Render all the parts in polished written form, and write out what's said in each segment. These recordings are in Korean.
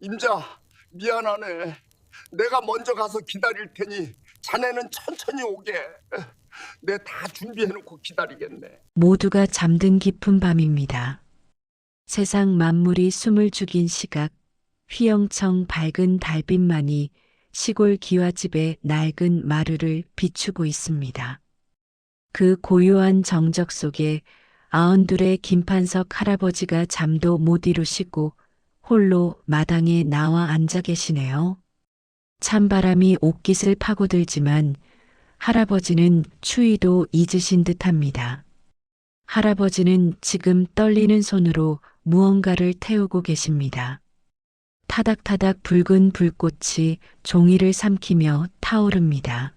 임자, 미안하네. 내가 먼저 가서 기다릴 테니 자네는 천천히 오게. 내 다 준비해놓고 기다리겠네. 모두가 잠든 깊은 밤입니다. 세상 만물이 숨을 죽인 시각, 휘영청 밝은 달빛만이 시골 기와집의 낡은 마루를 비추고 있습니다. 그 고요한 정적 속에 92의 김판석 할아버지가 잠도 못 이루시고 홀로 마당에 나와 앉아 계시네요. 찬바람이 옷깃을 파고들지만 할아버지는 추위도 잊으신 듯합니다. 할아버지는 지금 떨리는 손으로 무언가를 태우고 계십니다. 타닥타닥 붉은 불꽃이 종이를 삼키며 타오릅니다.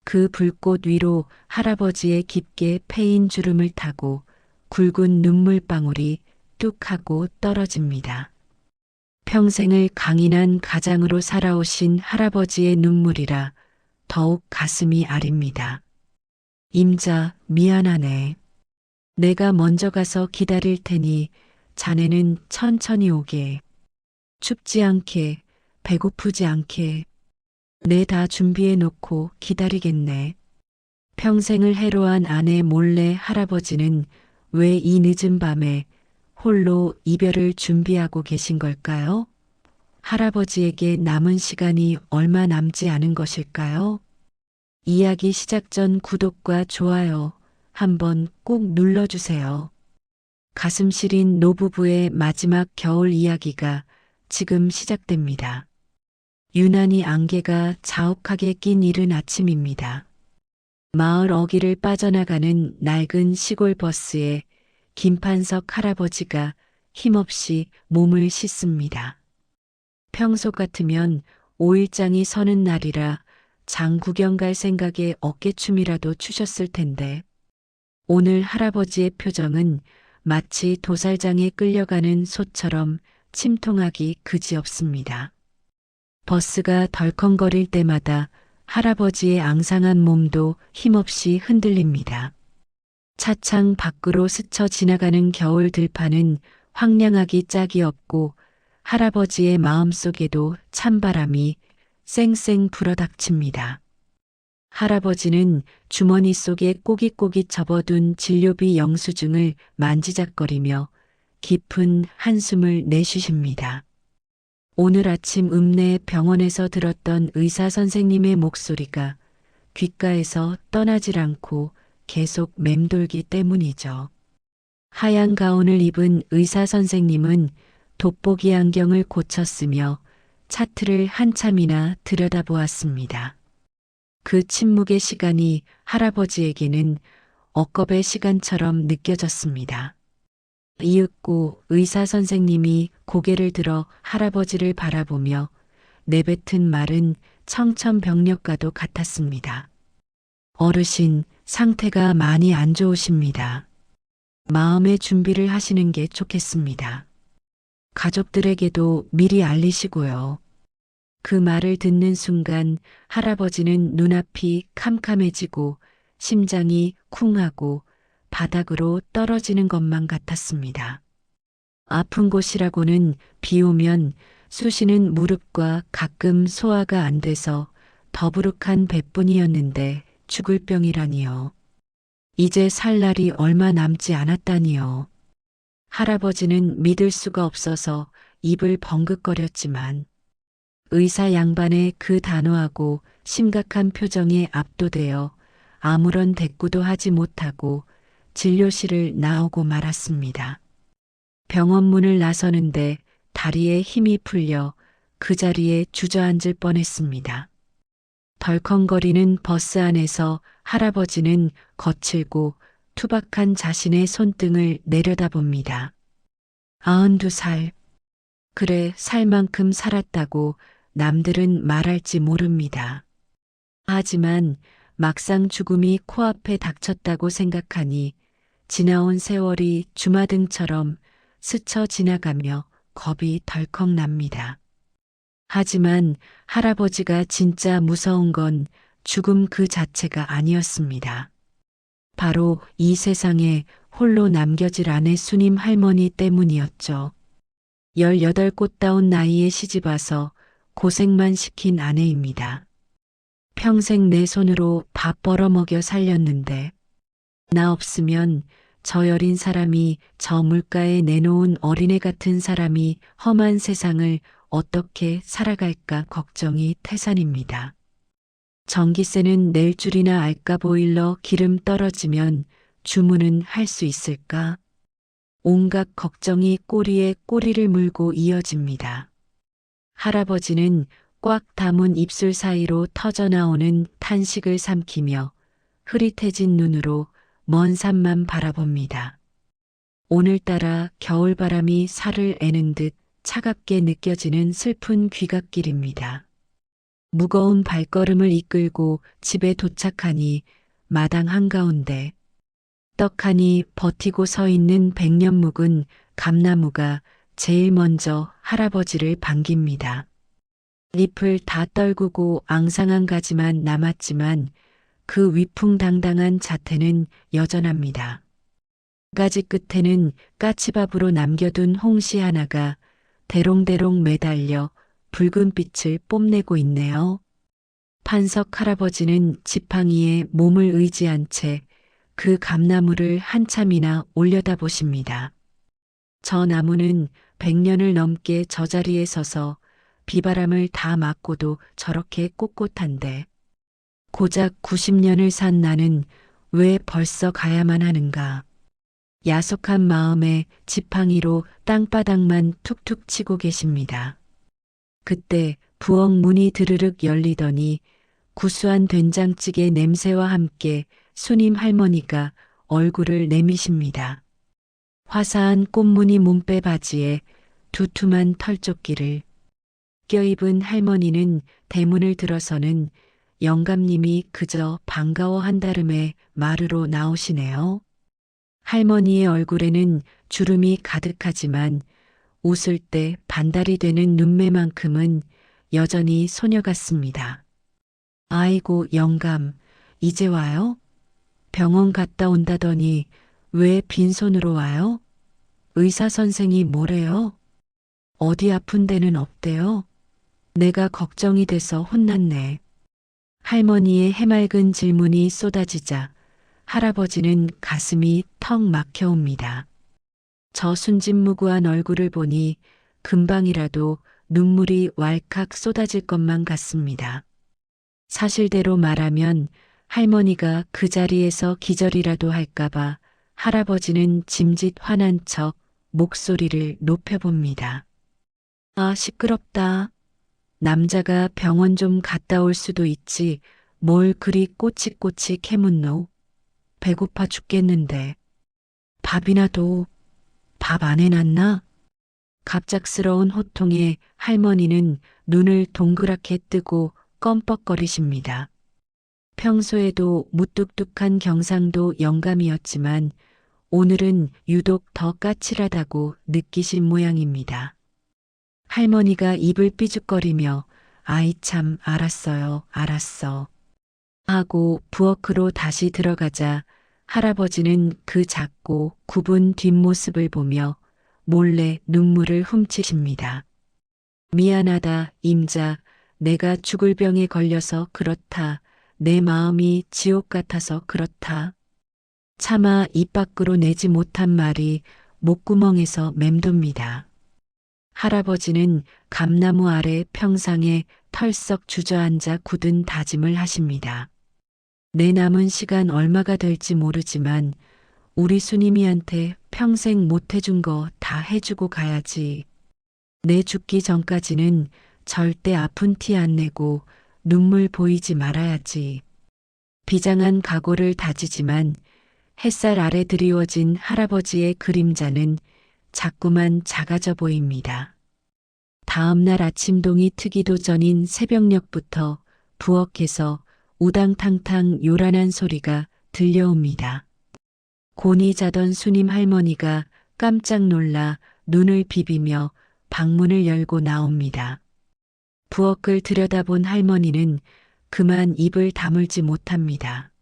그 불꽃 위로 할아버지의 깊게 패인 주름을 타고 굵은 눈물방울이 뚝 하고 떨어집니다. 평생을 강인한 가장으로 살아오신 할아버지의 눈물이라 더욱 가슴이 아립니다. 임자, 미안하네. 내가 먼저 가서 기다릴 테니 자네는 천천히 오게. 춥지 않게, 배고프지 않게. 내 다 준비해 놓고 기다리겠네. 평생을 해로한 아내 몰래 할아버지는 왜 이 늦은 밤에 홀로 이별을 준비하고 계신 걸까요? 할아버지에게 남은 시간이 얼마 남지 않은 것일까요? 이야기 시작 전 구독과 좋아요 한번 꼭 눌러주세요. 가슴 시린 노부부의 마지막 겨울 이야기가 지금 시작됩니다. 유난히 안개가 자욱하게 낀 이른 아침입니다. 마을 어귀를 빠져나가는 낡은 시골 버스에 김판석 할아버지가 힘없이 몸을 씻습니다. 평소 같으면 5일장이 서는 날이라 장 구경 갈 생각에 어깨춤이라도 추셨을 텐데 오늘 할아버지의 표정은 마치 도살장에 끌려가는 소처럼 침통하기 그지없습니다. 버스가 덜컹거릴 때마다 할아버지의 앙상한 몸도 힘없이 흔들립니다. 차창 밖으로 스쳐 지나가는 겨울 들판은 황량하기 짝이 없고 할아버지의 마음속에도 찬바람이 쌩쌩 불어닥칩니다. 할아버지는 주머니 속에 꼬깃꼬깃 접어둔 진료비 영수증을 만지작거리며 깊은 한숨을 내쉬십니다. 오늘 아침 읍내 병원에서 들었던 의사 선생님의 목소리가 귓가에서 떠나질 않고 계속 맴돌기 때문이죠. 하얀 가운을 입은 의사 선생님은 돋보기 안경을 고쳤으며 차트를 한참이나 들여다보았습니다. 그 침묵의 시간이 할아버지에게는 억겁의 시간처럼 느껴졌습니다. 이윽고 의사 선생님이 고개를 들어 할아버지를 바라보며 내뱉은 말은 청천벽력과도 같았습니다. 어르신, 상태가 많이 안 좋으십니다. 마음의 준비를 하시는 게 좋겠습니다. 가족들에게도 미리 알리시고요. 그 말을 듣는 순간 할아버지는 눈앞이 캄캄해지고 심장이 쿵하고 바닥으로 떨어지는 것만 같았습니다. 아픈 곳이라고는 비 오면 쑤시는 무릎과 가끔 소화가 안 돼서 더부룩한 배뿐이었는데 죽을 병이라니요. 이제 살 날이 얼마 남지 않았다니요. 할아버지는 믿을 수가 없어서 입을 벙긋거렸지만 의사 양반의 그 단호하고 심각한 표정에 압도되어 아무런 대꾸도 하지 못하고 진료실을 나오고 말았습니다. 병원 문을 나서는데 다리에 힘이 풀려 그 자리에 주저앉을 뻔했습니다. 덜컹거리는 버스 안에서 할아버지는 거칠고 투박한 자신의 손등을 내려다봅니다. 92살. 그래, 살 만큼 살았다고 남들은 말할지 모릅니다. 하지만 막상 죽음이 코앞에 닥쳤다고 생각하니 지나온 세월이 주마등처럼 스쳐 지나가며 겁이 덜컥 납니다. 하지만 할아버지가 진짜 무서운 건 죽음 그 자체가 아니었습니다. 바로 이 세상에 홀로 남겨질 아내 수님 할머니 때문이었죠. 18 꽃다운 나이에 시집와서 고생만 시킨 아내입니다. 평생 내 손으로 밥 벌어먹여 살렸는데 나 없으면 저 여린 사람이 저 물가에 내놓은 어린애 같은 사람이 험한 세상을 어떻게 살아갈까 걱정이 태산입니다. 전기세는 낼 줄이나 알까 보일러 기름 떨어지면 주문은 할 수 있을까? 온갖 걱정이 꼬리에 꼬리를 물고 이어집니다. 할아버지는 꽉 담은 입술 사이로 터져나오는 탄식을 삼키며 흐릿해진 눈으로 먼 산만 바라봅니다. 오늘따라 겨울바람이 살을 애는 듯 차갑게 느껴지는 슬픈 귀갓길입니다. 무거운 발걸음을 이끌고 집에 도착하니 마당 한가운데 떡하니 버티고 서 있는 백년 묵은 감나무가 제일 먼저 할아버지를 반깁니다. 잎을 다 떨구고 앙상한 가지만 남았지만 그 위풍당당한 자태는 여전합니다. 가지 끝에는 까치밥으로 남겨둔 홍시 하나가 대롱대롱 매달려 붉은 빛을 뽐내고 있네요. 판석 할아버지는 지팡이에 몸을 의지한 채 그 감나무를 한참이나 올려다보십니다. 저 나무는 100년을 넘게 저 자리에 서서 비바람을 다 맞고도 저렇게 꼿꼿한데 고작 90년을 산 나는 왜 벌써 가야만 하는가. 야속한 마음에 지팡이로 땅바닥만 툭툭 치고 계십니다. 그때 부엌 문이 드르륵 열리더니 구수한 된장찌개 냄새와 함께 수님 할머니가 얼굴을 내미십니다. 화사한 꽃무늬 몸빼 바지에 두툼한 털조끼를 껴입은 할머니는 대문을 들어서는 영감님이 그저 반가워한다름에 마루로 나오시네요. 할머니의 얼굴에는 주름이 가득하지만 웃을 때 반달이 되는 눈매만큼은 여전히 소녀 같습니다. 아이고 영감, 이제 와요? 병원 갔다 온다더니 왜 빈손으로 와요? 의사 선생이 뭐래요? 어디 아픈 데는 없대요? 내가 걱정이 돼서 혼났네. 할머니의 해맑은 질문이 쏟아지자 할아버지는 가슴이 턱 막혀옵니다. 저 순진무구한 얼굴을 보니 금방이라도 눈물이 왈칵 쏟아질 것만 같습니다. 사실대로 말하면 할머니가 그 자리에서 기절이라도 할까봐 할아버지는 짐짓 화난 척 목소리를 높여봅니다. 아, 시끄럽다. 남자가 병원 좀 갔다 올 수도 있지 뭘 그리 꼬치꼬치 캐묻노. 배고파 죽겠는데. 밥이나 도. 밥 안 해놨나? 갑작스러운 호통에 할머니는 눈을 동그랗게 뜨고 껌뻑거리십니다. 평소에도 무뚝뚝한 경상도 영감이었지만 오늘은 유독 더 까칠하다고 느끼신 모양입니다. 할머니가 입을 삐죽거리며 아이 참 알았어요, 알았어 하고 부엌으로 다시 들어가자 할아버지는 그 작고 굽은 뒷모습을 보며 몰래 눈물을 훔치십니다. 미안하다, 임자. 내가 죽을 병에 걸려서 그렇다. 내 마음이 지옥 같아서 그렇다. 차마 입 밖으로 내지 못한 말이 목구멍에서 맴돕니다. 할아버지는 감나무 아래 평상에 털썩 주저앉아 굳은 다짐을 하십니다. 내 남은 시간 얼마가 될지 모르지만 우리 수님이한테 평생 못 해준 거 다 해주고 가야지. 내 죽기 전까지는 절대 아픈 티 안 내고 눈물 보이지 말아야지. 비장한 각오를 다지지만 햇살 아래 드리워진 할아버지의 그림자는 자꾸만 작아져 보입니다. 다음 날 아침동이 트기도 전인 새벽녘부터 부엌에서 우당탕탕 요란한 소리가 들려옵니다. 곤히 자던 수님 할머니가 깜짝 놀라 눈을 비비며 방문을 열고 나옵니다. 부엌을 들여다본 할머니는 그만 입을 다물지 못합니다.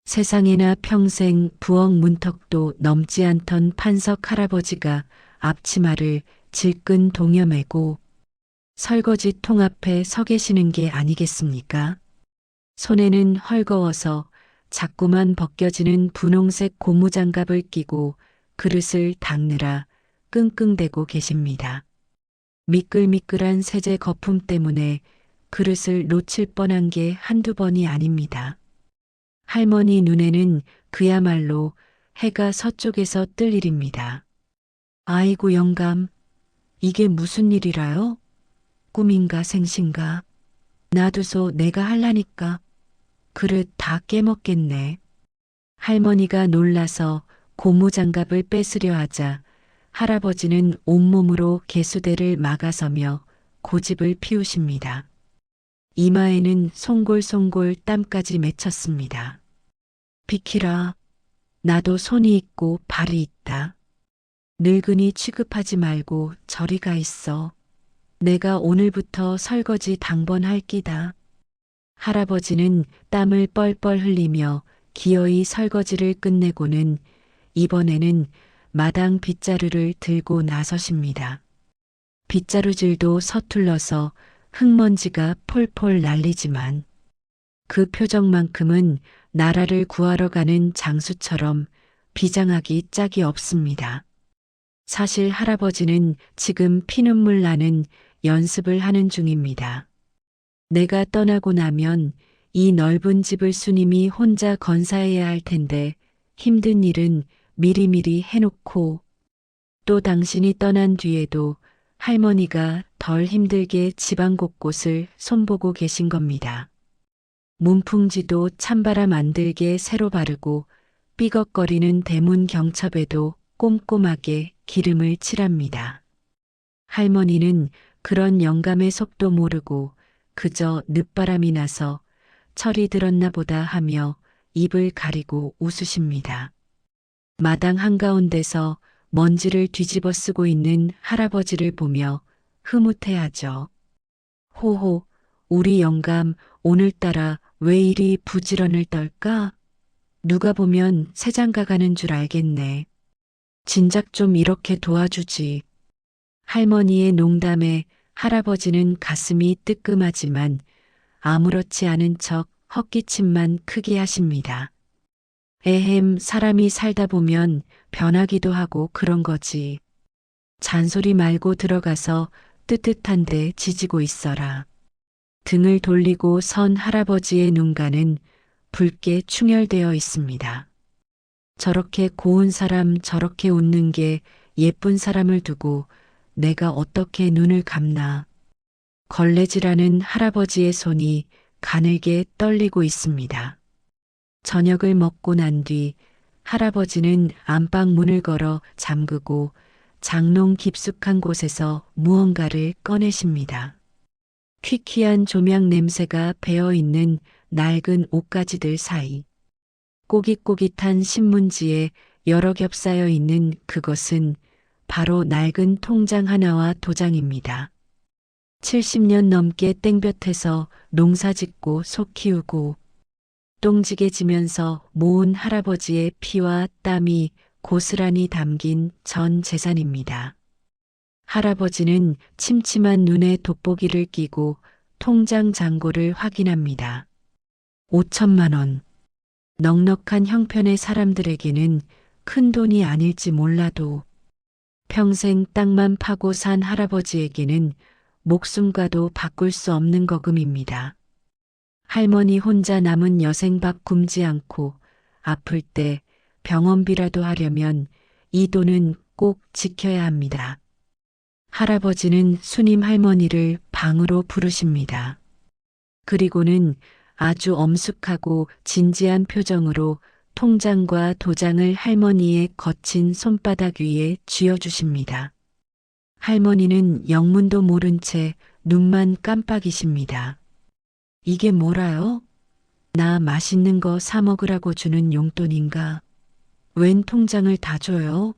세상에나 평생 부엌 문턱도 넘지 않던 판석 할아버지가 앞치마를 질끈 동여매고 설거지 통 앞에 서 계시는 게 아니겠습니까? 손에는 헐거워서 자꾸만 벗겨지는 분홍색 고무장갑을 끼고 그릇을 닦느라 끙끙대고 계십니다. 미끌미끌한 세제 거품 때문에 그릇을 놓칠 뻔한 게 한두 번이 아닙니다. 할머니 눈에는 그야말로 해가 서쪽에서 뜰 일입니다. 아이고 영감, 이게 무슨 일이라요? 꿈인가 생신가? 놔두소 내가 할라니까. 그릇 다 깨먹겠네. 할머니가 놀라서 고무장갑을 뺏으려 하자 할아버지는 온몸으로 개수대를 막아서며 고집을 피우십니다. 이마에는 송골송골 땀까지 맺혔습니다. 비키라. 나도 손이 있고 발이 있다. 늙은이 취급하지 말고 저리 가 있어. 내가 오늘부터 설거지 당번할 끼다. 할아버지는 땀을 뻘뻘 흘리며 기어이 설거지를 끝내고는 이번에는 마당 빗자루를 들고 나서십니다. 빗자루질도 서툴러서 흙먼지가 폴폴 날리지만 그 표정만큼은 나라를 구하러 가는 장수처럼 비장하기 짝이 없습니다. 사실 할아버지는 지금 피눈물 나는 연습을 하는 중입니다. 내가 떠나고 나면 이 넓은 집을 수님이 혼자 건사해야 할 텐데 힘든 일은 미리미리 해놓고 또 당신이 떠난 뒤에도 할머니가 덜 힘들게 집안 곳곳을 손보고 계신 겁니다. 문풍지도 찬바람 안 들게 새로 바르고 삐걱거리는 대문 경첩에도 꼼꼼하게 기름을 칠합니다. 할머니는 그런 영감의 속도 모르고 그저 늦바람이 나서 철이 들었나 보다 하며 입을 가리고 웃으십니다. 마당 한가운데서 먼지를 뒤집어 쓰고 있는 할아버지를 보며 흐뭇해하죠. 호호, 우리 영감 오늘따라 왜 이리 부지런을 떨까? 누가 보면 새장가 가는 줄 알겠네. 진작 좀 이렇게 도와주지. 할머니의 농담에 할아버지는 가슴이 뜨끔하지만 아무렇지 않은 척 헛기침만 크게 하십니다. 에헴, 사람이 살다 보면 변하기도 하고 그런 거지. 잔소리 말고 들어가서 뜨뜻한데 지지고 있어라. 등을 돌리고 선 할아버지의 눈가는 붉게 충혈되어 있습니다. 저렇게 고운 사람 저렇게 웃는 게 예쁜 사람을 두고 내가 어떻게 눈을 감나. 걸레질하는 할아버지의 손이 가늘게 떨리고 있습니다. 저녁을 먹고 난 뒤 할아버지는 안방 문을 걸어 잠그고 장롱 깊숙한 곳에서 무언가를 꺼내십니다. 퀴퀴한 조명 냄새가 배어있는 낡은 옷가지들 사이 꼬깃꼬깃한 신문지에 여러 겹 쌓여 있는 그것은 바로 낡은 통장 하나와 도장입니다. 70년 넘게 땡볕에서 농사짓고 소 키우고 똥지게지면서 모은 할아버지의 피와 땀이 고스란히 담긴 전 재산입니다. 할아버지는 침침한 눈에 돋보기를 끼고 통장 잔고를 확인합니다. 5천만 원. 넉넉한 형편의 사람들에게는 큰 돈이 아닐지 몰라도 평생 땅만 파고 산 할아버지에게는 목숨과도 바꿀 수 없는 거금입니다. 할머니 혼자 남은 여생밥 굶지 않고 아플 때 병원비라도 하려면 이 돈은 꼭 지켜야 합니다. 할아버지는 수님 할머니를 방으로 부르십니다. 그리고는 아주 엄숙하고 진지한 표정으로 통장과 도장을 할머니의 거친 손바닥 위에 쥐어주십니다. 할머니는 영문도 모른 채 눈만 깜빡이십니다. 이게 뭐라요? 나 맛있는 거 사 먹으라고 주는 용돈인가? 웬 통장을 다 줘요?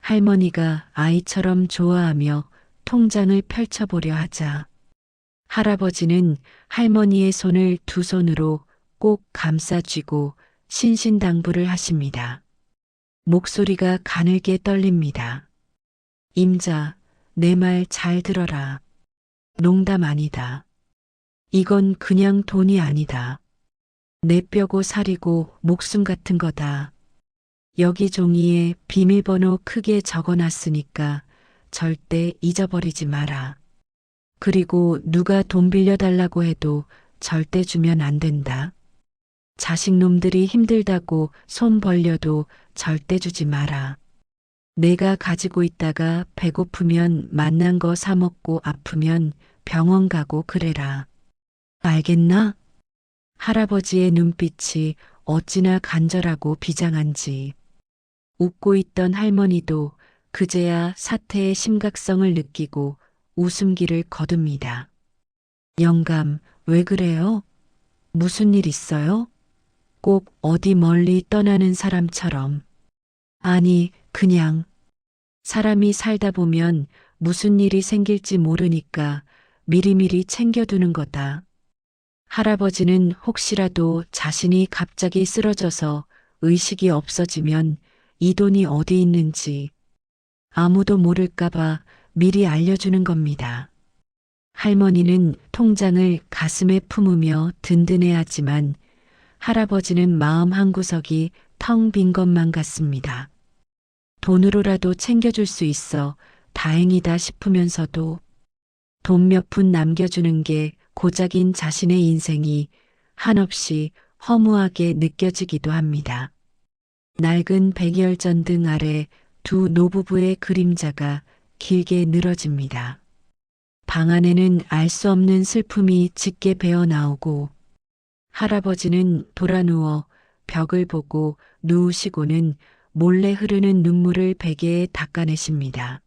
할머니가 아이처럼 좋아하며 통장을 펼쳐보려 하자 할아버지는 할머니의 손을 두 손으로 꼭 감싸 쥐고 신신당부를 하십니다. 목소리가 가늘게 떨립니다. 임자, 내 말 잘 들어라. 농담 아니다. 이건 그냥 돈이 아니다. 내 뼈고 살이고 목숨 같은 거다. 여기 종이에 비밀번호 크게 적어놨으니까 절대 잊어버리지 마라. 그리고 누가 돈 빌려달라고 해도 절대 주면 안 된다. 자식놈들이 힘들다고 손 벌려도 절대 주지 마라. 내가 가지고 있다가 배고프면 맛난 거 사 먹고 아프면 병원 가고 그래라. 알겠나? 할아버지의 눈빛이 어찌나 간절하고 비장한지. 웃고 있던 할머니도 그제야 사태의 심각성을 느끼고 웃음기를 거둡니다. 영감, 왜 그래요? 무슨 일 있어요? 꼭 어디 멀리 떠나는 사람처럼. 아니, 그냥 사람이 살다 보면 무슨 일이 생길지 모르니까 미리미리 챙겨두는 거다. 할아버지는 혹시라도 자신이 갑자기 쓰러져서 의식이 없어지면 이 돈이 어디 있는지 아무도 모를까봐 미리 알려주는 겁니다. 할머니는 통장을 가슴에 품으며 든든해하지만 할아버지는 마음 한구석이 텅 빈 것만 같습니다. 돈으로라도 챙겨줄 수 있어 다행이다 싶으면서도 돈 몇 푼 남겨주는 게 고작인 자신의 인생이 한없이 허무하게 느껴지기도 합니다. 낡은 백열전등 아래 두 노부부의 그림자가 길게 늘어집니다. 방 안에는 알 수 없는 슬픔이 짙게 배어나오고 할아버지는 돌아누워 벽을 보고 누우시고는 몰래 흐르는 눈물을 베개에 닦아내십니다.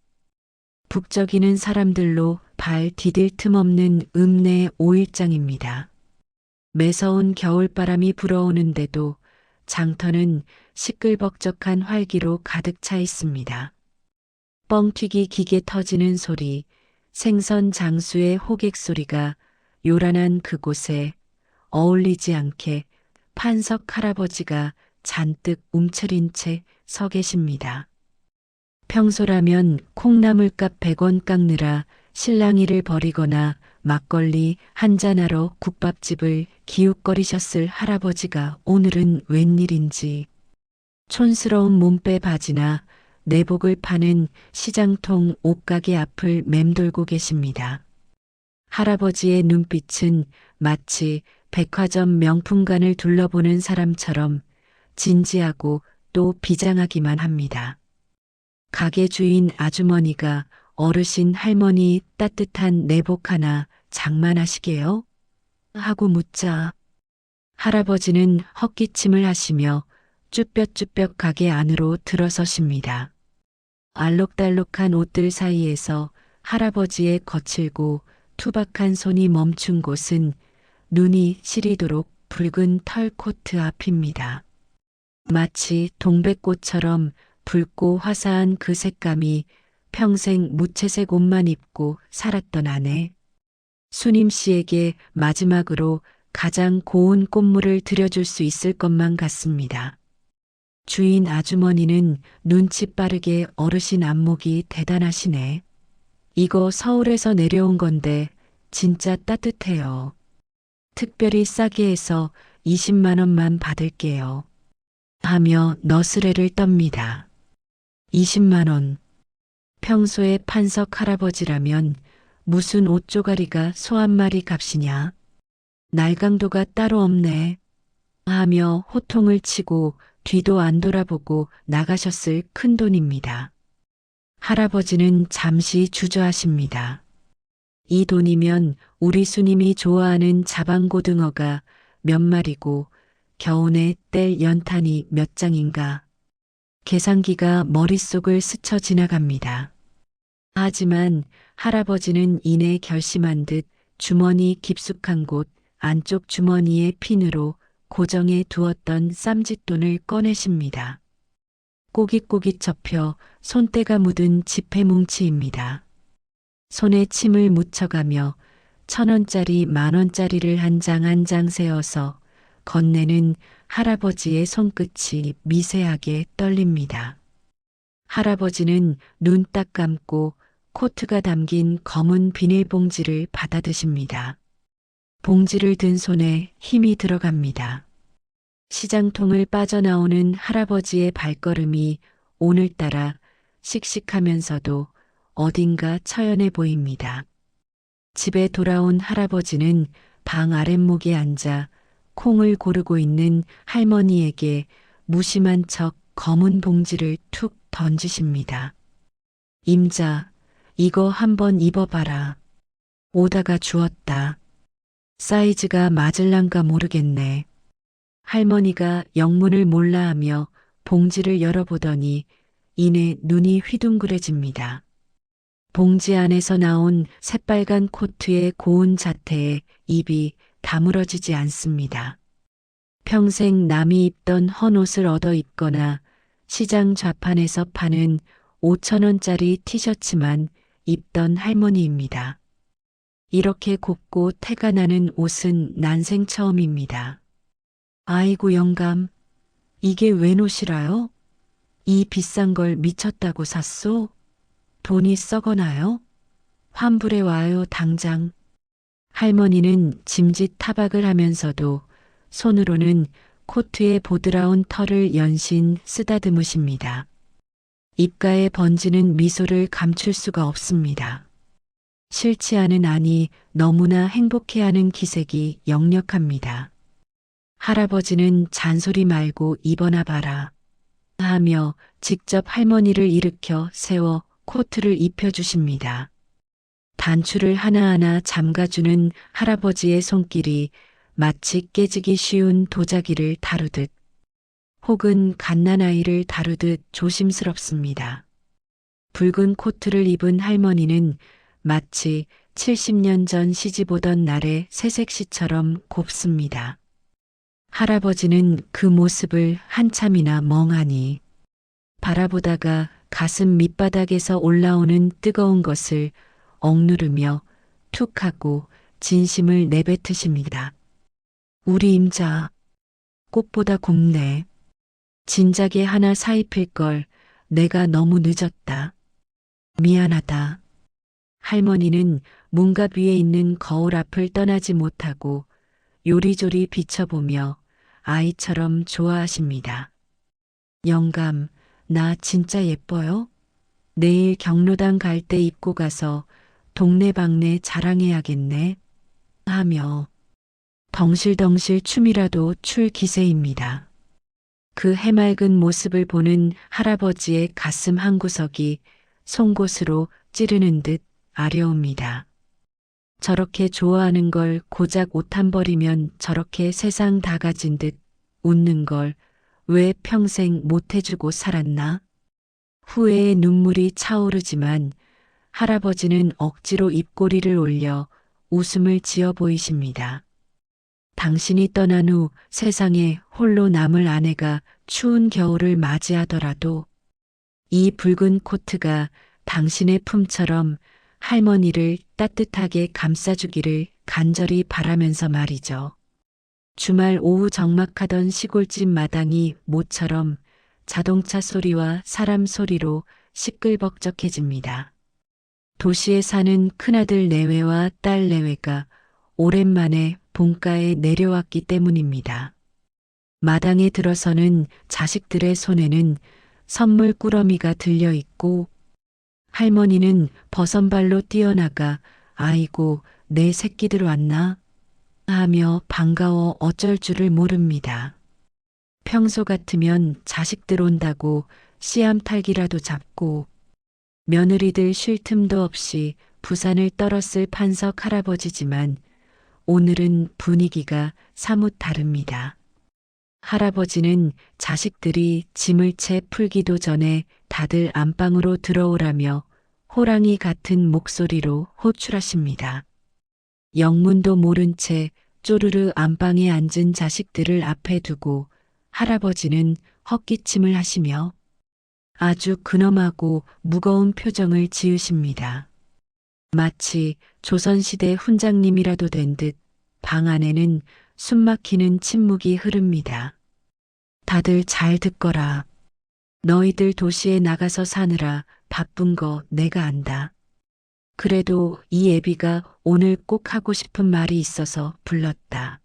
북적이는 사람들로 발 디딜 틈 없는 읍내 5일장입니다. 매서운 겨울바람이 불어오는데도 장터는 시끌벅적한 활기로 가득 차 있습니다. 뻥튀기 기계 터지는 소리, 생선 장수의 호객 소리가 요란한 그곳에 어울리지 않게 판석 할아버지가 잔뜩 움츠린 채 서 계십니다. 평소라면 콩나물값 100원 깎느라 실랑이를 벌이거나 막걸리 한잔하러 국밥집을 기웃거리셨을 할아버지가 오늘은 웬일인지 촌스러운 몸빼 바지나 내복을 파는 시장통 옷가게 앞을 맴돌고 계십니다. 할아버지의 눈빛은 마치 백화점 명품관을 둘러보는 사람처럼 진지하고 또 비장하기만 합니다. 가게 주인 아주머니가 어르신 할머니 따뜻한 내복 하나 장만하시게요? 하고 묻자 할아버지는 헛기침을 하시며 쭈뼛쭈뼛 가게 안으로 들어서십니다. 알록달록한 옷들 사이에서 할아버지의 거칠고 투박한 손이 멈춘 곳은 눈이 시리도록 붉은 털 코트 앞입니다. 마치 동백꽃처럼 붉고 화사한 그 색감이 평생 무채색 옷만 입고 살았던 아내. 수님 씨에게 마지막으로 가장 고운 꽃물을 들여줄 수 있을 것만 같습니다. 주인 아주머니는 눈치 빠르게 어르신 안목이 대단하시네. 이거 서울에서 내려온 건데 진짜 따뜻해요. 특별히 싸게 해서 20만 원만 받을게요. 하며 너스레를 떱니다. 20만 원. 평소에 판석 할아버지라면 무슨 옷조가리가 소 한 마리 값이냐. 날강도가 따로 없네. 하며 호통을 치고 뒤도 안 돌아보고 나가셨을 큰돈입니다. 할아버지는 잠시 주저하십니다. 이 돈이면 우리 수님이 좋아하는 자방고등어가 몇 마리고 겨우내 뗄 연탄이 몇 장인가. 계산기가 머릿속을 스쳐 지나갑니다. 하지만 할아버지는 이내 결심한 듯 주머니 깊숙한 곳 안쪽 주머니에 핀으로 고정해 두었던 쌈짓돈을 꺼내십니다. 꼬깃꼬깃 접혀 손때가 묻은 지폐 뭉치입니다. 손에 침을 묻혀가며 1,000원짜리 10,000원짜리를 한 장 한 장 세어서 건네는 할아버지의 손끝이 미세하게 떨립니다. 할아버지는 눈 딱 감고 코트가 담긴 검은 비닐봉지를 받아드십니다. 봉지를 든 손에 힘이 들어갑니다. 시장통을 빠져나오는 할아버지의 발걸음이 오늘따라 씩씩하면서도 어딘가 처연해 보입니다. 집에 돌아온 할아버지는 방 아랫목에 앉아 콩을 고르고 있는 할머니에게 무심한 척 검은 봉지를 툭 던지십니다. 임자, 이거 한번 입어봐라. 오다가 주웠다. 사이즈가 맞을란가 모르겠네. 할머니가 영문을 몰라하며 봉지를 열어보더니 이내 눈이 휘둥그레집니다. 봉지 안에서 나온 새빨간 코트의 고운 자태에 입이 다물어지지 않습니다. 평생 남이 입던 헌옷을 얻어 입거나 시장 좌판에서 파는 5,000원짜리 티셔츠만 입던 할머니입니다. 이렇게 곱고 태가 나는 옷은 난생 처음입니다. 아이고 영감, 이게 웬 옷이라요? 이 비싼 걸 미쳤다고 샀소? 돈이 썩어나요? 환불해 와요 당장. 할머니는 짐짓 타박을 하면서도 손으로는 코트의 보드라운 털을 연신 쓰다듬으십니다. 입가에 번지는 미소를 감출 수가 없습니다. 싫지 않은 아니 너무나 행복해하는 기색이 역력합니다. 할아버지는 잔소리 말고 입어나 봐라 하며 직접 할머니를 일으켜 세워 코트를 입혀주십니다. 단추를 하나하나 잠가주는 할아버지의 손길이 마치 깨지기 쉬운 도자기를 다루듯 혹은 갓난아이를 다루듯 조심스럽습니다. 붉은 코트를 입은 할머니는 마치 70년 전 시집 오던 날의 새색시처럼 곱습니다. 할아버지는 그 모습을 한참이나 멍하니 바라보다가 가슴 밑바닥에서 올라오는 뜨거운 것을 억누르며 툭 하고 진심을 내뱉으십니다. 우리 임자, 꽃보다 곱네. 진작에 하나 사입힐 걸 내가 너무 늦었다. 미안하다. 할머니는 문갑 위에 있는 거울 앞을 떠나지 못하고 요리조리 비춰보며 아이처럼 좋아하십니다. 영감, 나 진짜 예뻐요? 내일 경로당 갈 때 입고 가서 동네방네 자랑해야겠네. 하며 덩실덩실 춤이라도 출 기세입니다. 그 해맑은 모습을 보는 할아버지의 가슴 한구석이 송곳으로 찌르는 듯 아려옵니다. 저렇게 좋아하는 걸 고작 옷 한 벌이면 저렇게 세상 다 가진 듯 웃는 걸 왜 평생 못 해주고 살았나? 후회의 눈물이 차오르지만 할아버지는 억지로 입꼬리를 올려 웃음을 지어 보이십니다. 당신이 떠난 후 세상에 홀로 남을 아내가 추운 겨울을 맞이하더라도 이 붉은 코트가 당신의 품처럼 할머니를 따뜻하게 감싸주기를 간절히 바라면서 말이죠. 주말 오후 적막하던 시골집 마당이 모처럼 자동차 소리와 사람 소리로 시끌벅적해집니다. 도시에 사는 큰아들 내외와 딸 내외가 오랜만에 본가에 내려왔기 때문입니다. 마당에 들어서는 자식들의 손에는 선물 꾸러미가 들려 있고 할머니는 버선발로 뛰어나가 아이고 내 새끼들 왔나? 하며 반가워 어쩔 줄을 모릅니다. 평소 같으면 자식들 온다고 씨암탉이라도 잡고 며느리들 쉴 틈도 없이 부산을 떨었을 판석 할아버지지만 오늘은 분위기가 사뭇 다릅니다. 할아버지는 자식들이 짐을 채 풀기도 전에 다들 안방으로 들어오라며 호랑이 같은 목소리로 호출하십니다. 영문도 모른 채 쪼르르 안방에 앉은 자식들을 앞에 두고 할아버지는 헛기침을 하시며 아주 근엄하고 무거운 표정을 지으십니다. 마치 조선시대 훈장님이라도 된 듯 방 안에는 숨막히는 침묵이 흐릅니다. 다들 잘 듣거라. 너희들 도시에 나가서 사느라 바쁜 거 내가 안다. 그래도 이 애비가 오늘 꼭 하고 싶은 말이 있어서 불렀다.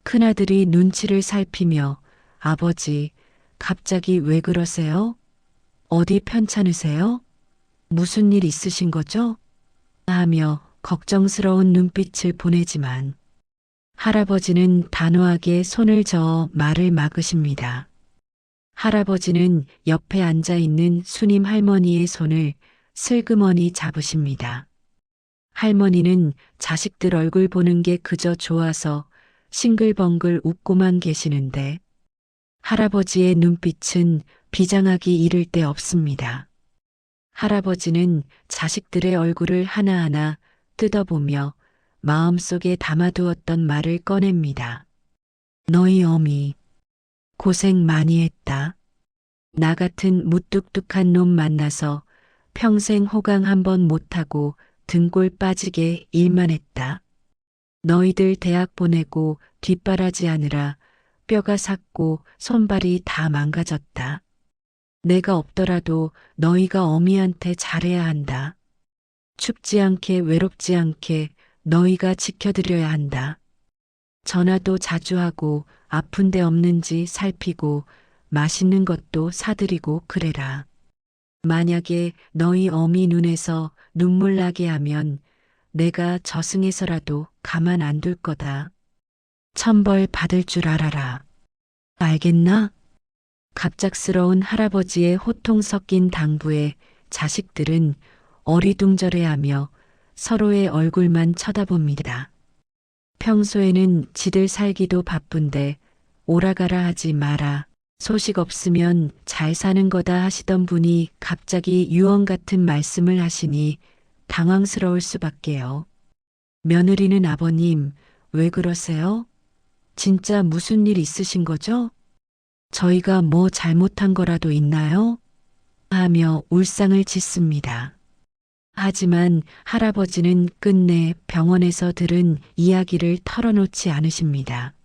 큰아들이 눈치를 살피며 아버지, 갑자기 왜 그러세요? 어디 편찮으세요? 무슨 일 있으신 거죠? 하며 걱정스러운 눈빛을 보내지만 할아버지는 단호하게 손을 저어 말을 막으십니다. 할아버지는 옆에 앉아 있는 수님 할머니의 손을 슬그머니 잡으십니다. 할머니는 자식들 얼굴 보는 게 그저 좋아서 싱글벙글 웃고만 계시는데 할아버지의 눈빛은 비장하기 이를 데 없습니다. 할아버지는 자식들의 얼굴을 하나하나 뜯어보며 마음속에 담아두었던 말을 꺼냅니다. 너희 어미 고생 많이 했다. 나 같은 무뚝뚝한 놈 만나서 평생 호강 한번 못하고 등골 빠지게 일만 했다. 너희들 대학 보내고 뒷바라지 하느라 뼈가 삭고 손발이 다 망가졌다. 내가 없더라도 너희가 어미한테 잘해야 한다. 춥지 않게 외롭지 않게 너희가 지켜드려야 한다. 전화도 자주 하고 아픈 데 없는지 살피고 맛있는 것도 사드리고 그래라. 만약에 너희 어미 눈에서 눈물 나게 하면 내가 저승에서라도 가만 안 둘 거다. 천벌 받을 줄 알아라. 알겠나? 갑작스러운 할아버지의 호통 섞인 당부에 자식들은 어리둥절해하며 서로의 얼굴만 쳐다봅니다. 평소에는 지들 살기도 바쁜데 오라가라 하지 마라. 소식 없으면 잘 사는 거다 하시던 분이 갑자기 유언 같은 말씀을 하시니 당황스러울 수밖에요. 며느리는 아버님, 왜 그러세요? 진짜 무슨 일 있으신 거죠? 저희가 뭐 잘못한 거라도 있나요? 하며 울상을 짓습니다. 하지만 할아버지는 끝내 병원에서 들은 이야기를 털어놓지 않으십니다.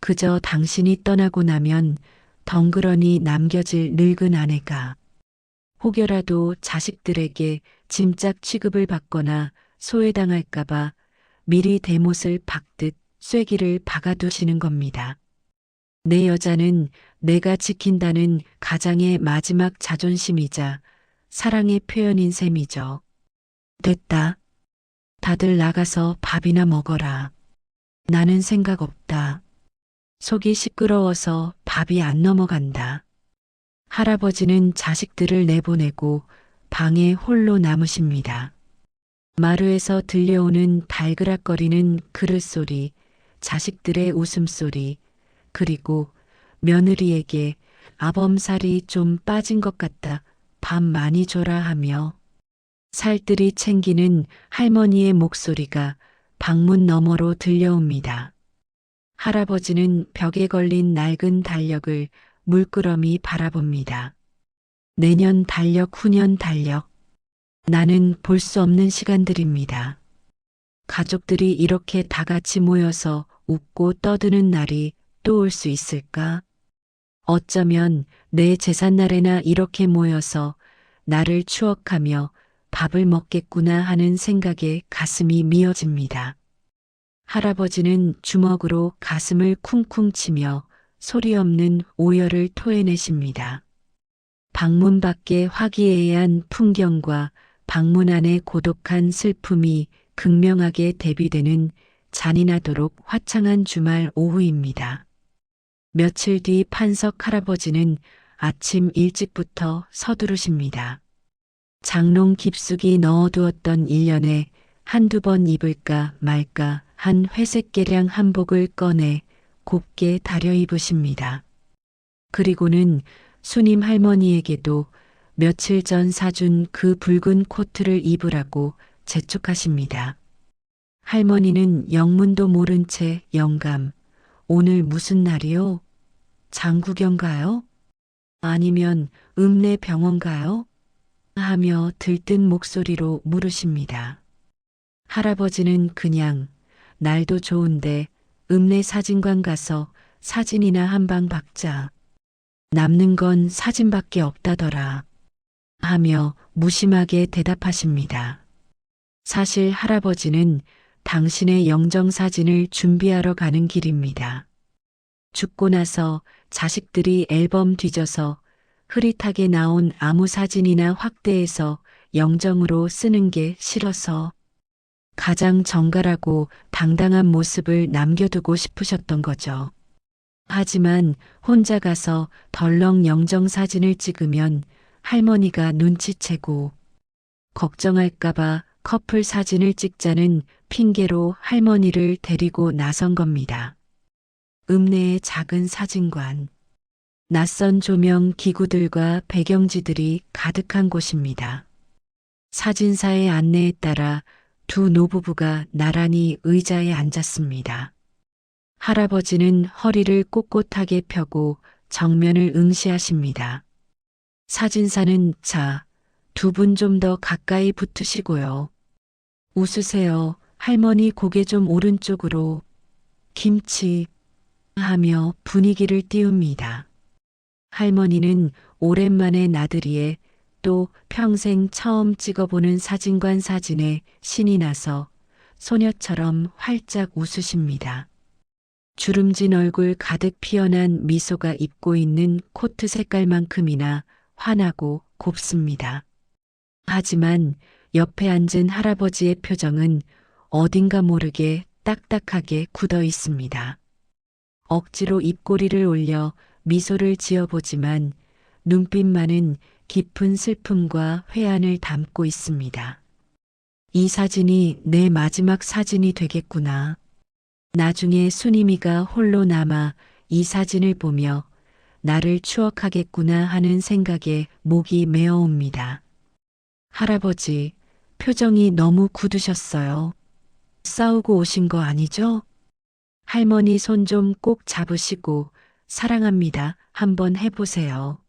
그저 당신이 떠나고 나면 덩그러니 남겨질 늙은 아내가 혹여라도 자식들에게 짐짝 취급을 받거나 소외당할까봐 미리 대못을 박듯 쐐기를 박아두시는 겁니다. 내 여자는 내가 지킨다는 가장의 마지막 자존심이자 사랑의 표현인 셈이죠. 됐다. 다들 나가서 밥이나 먹어라. 나는 생각 없다. 속이 시끄러워서 밥이 안 넘어간다. 할아버지는 자식들을 내보내고 방에 홀로 남으십니다. 마루에서 들려오는 달그락거리는 그릇 소리, 자식들의 웃음소리, 그리고 며느리에게 아범살이 좀 빠진 것 같다. 밥 많이 줘라 하며 살뜰히 챙기는 할머니의 목소리가 방문 너머로 들려옵니다. 할아버지는 벽에 걸린 낡은 달력을 물끄러미 바라봅니다. 내년 달력, 후년 달력. 나는 볼 수 없는 시간들입니다. 가족들이 이렇게 다 같이 모여서 웃고 떠드는 날이 또 올 수 있을까? 어쩌면 내 제삿날에나 이렇게 모여서 나를 추억하며 밥을 먹겠구나 하는 생각에 가슴이 미어집니다. 할아버지는 주먹으로 가슴을 쿵쿵 치며 소리 없는 오열을 토해내십니다. 방문 밖의 화기애애한 풍경과 방문 안의 고독한 슬픔이 극명하게 대비되는 잔인하도록 화창한 주말 오후입니다. 며칠 뒤 판석 할아버지는 아침 일찍부터 서두르십니다. 장롱 깊숙이 넣어두었던 1년에 한두 번 입을까 말까 한 회색 계량 한복을 꺼내 곱게 다려 입으십니다. 그리고는 수님 할머니에게도 며칠 전 사준 그 붉은 코트를 입으라고 재촉하십니다. 할머니는 영문도 모른 채 영감, 오늘 무슨 날이요? 장구경 가요? 아니면 읍내 병원 가요? 하며 들뜬 목소리로 물으십니다. 할아버지는 그냥 날도 좋은데 읍내 사진관 가서 사진이나 한 방 박자. 남는 건 사진밖에 없다더라. 하며 무심하게 대답하십니다. 사실 할아버지는 당신의 영정사진을 준비하러 가는 길입니다. 죽고 나서 자식들이 앨범 뒤져서 흐릿하게 나온 아무 사진이나 확대해서 영정으로 쓰는 게 싫어서 가장 정갈하고 당당한 모습을 남겨두고 싶으셨던 거죠. 하지만 혼자 가서 덜렁 영정 사진을 찍으면 할머니가 눈치채고 걱정할까봐 커플 사진을 찍자는 핑계로 할머니를 데리고 나선 겁니다. 읍내의 작은 사진관. 낯선 조명 기구들과 배경지들이 가득한 곳입니다. 사진사의 안내에 따라 두 노부부가 나란히 의자에 앉았습니다. 할아버지는 허리를 꼿꼿하게 펴고 정면을 응시하십니다. 사진사는 자, 두 분 좀 더 가까이 붙으시고요. 웃으세요. 할머니 고개 좀 오른쪽으로. 김치 하며 분위기를 띄웁니다. 할머니는 오랜만에 나들이에 또 평생 처음 찍어보는 사진관 사진에 신이 나서 소녀처럼 활짝 웃으십니다. 주름진 얼굴 가득 피어난 미소가 입고 있는 코트 색깔만큼이나 환하고 곱습니다. 하지만 옆에 앉은 할아버지의 표정은 어딘가 모르게 딱딱하게 굳어 있습니다. 억지로 입꼬리를 올려 미소를 지어보지만 눈빛만은 깊은 슬픔과 회한을 담고 있습니다. 이 사진이 내 마지막 사진이 되겠구나. 나중에 순이미가 홀로 남아 이 사진을 보며 나를 추억하겠구나 하는 생각에 목이 메어옵니다. 할아버지, 표정이 너무 굳으셨어요. 싸우고 오신 거 아니죠? 할머니 손 좀 꼭 잡으시고 사랑합니다. 한번 해보세요.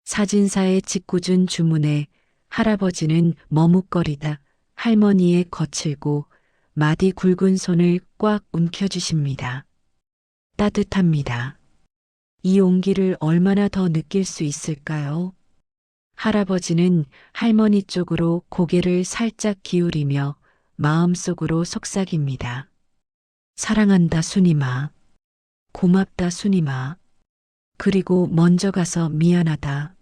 사진사의 짓궂은 주문에 할아버지는 머뭇거리다 할머니의 거칠고 마디 굵은 손을 꽉 움켜쥐십니다. 따뜻합니다. 이 온기를 얼마나 더 느낄 수 있을까요? 할아버지는 할머니 쪽으로 고개를 살짝 기울이며 마음속으로 속삭입니다. 사랑한다 순이마. 고맙다 순이마. 그리고 먼저 가서 미안하다.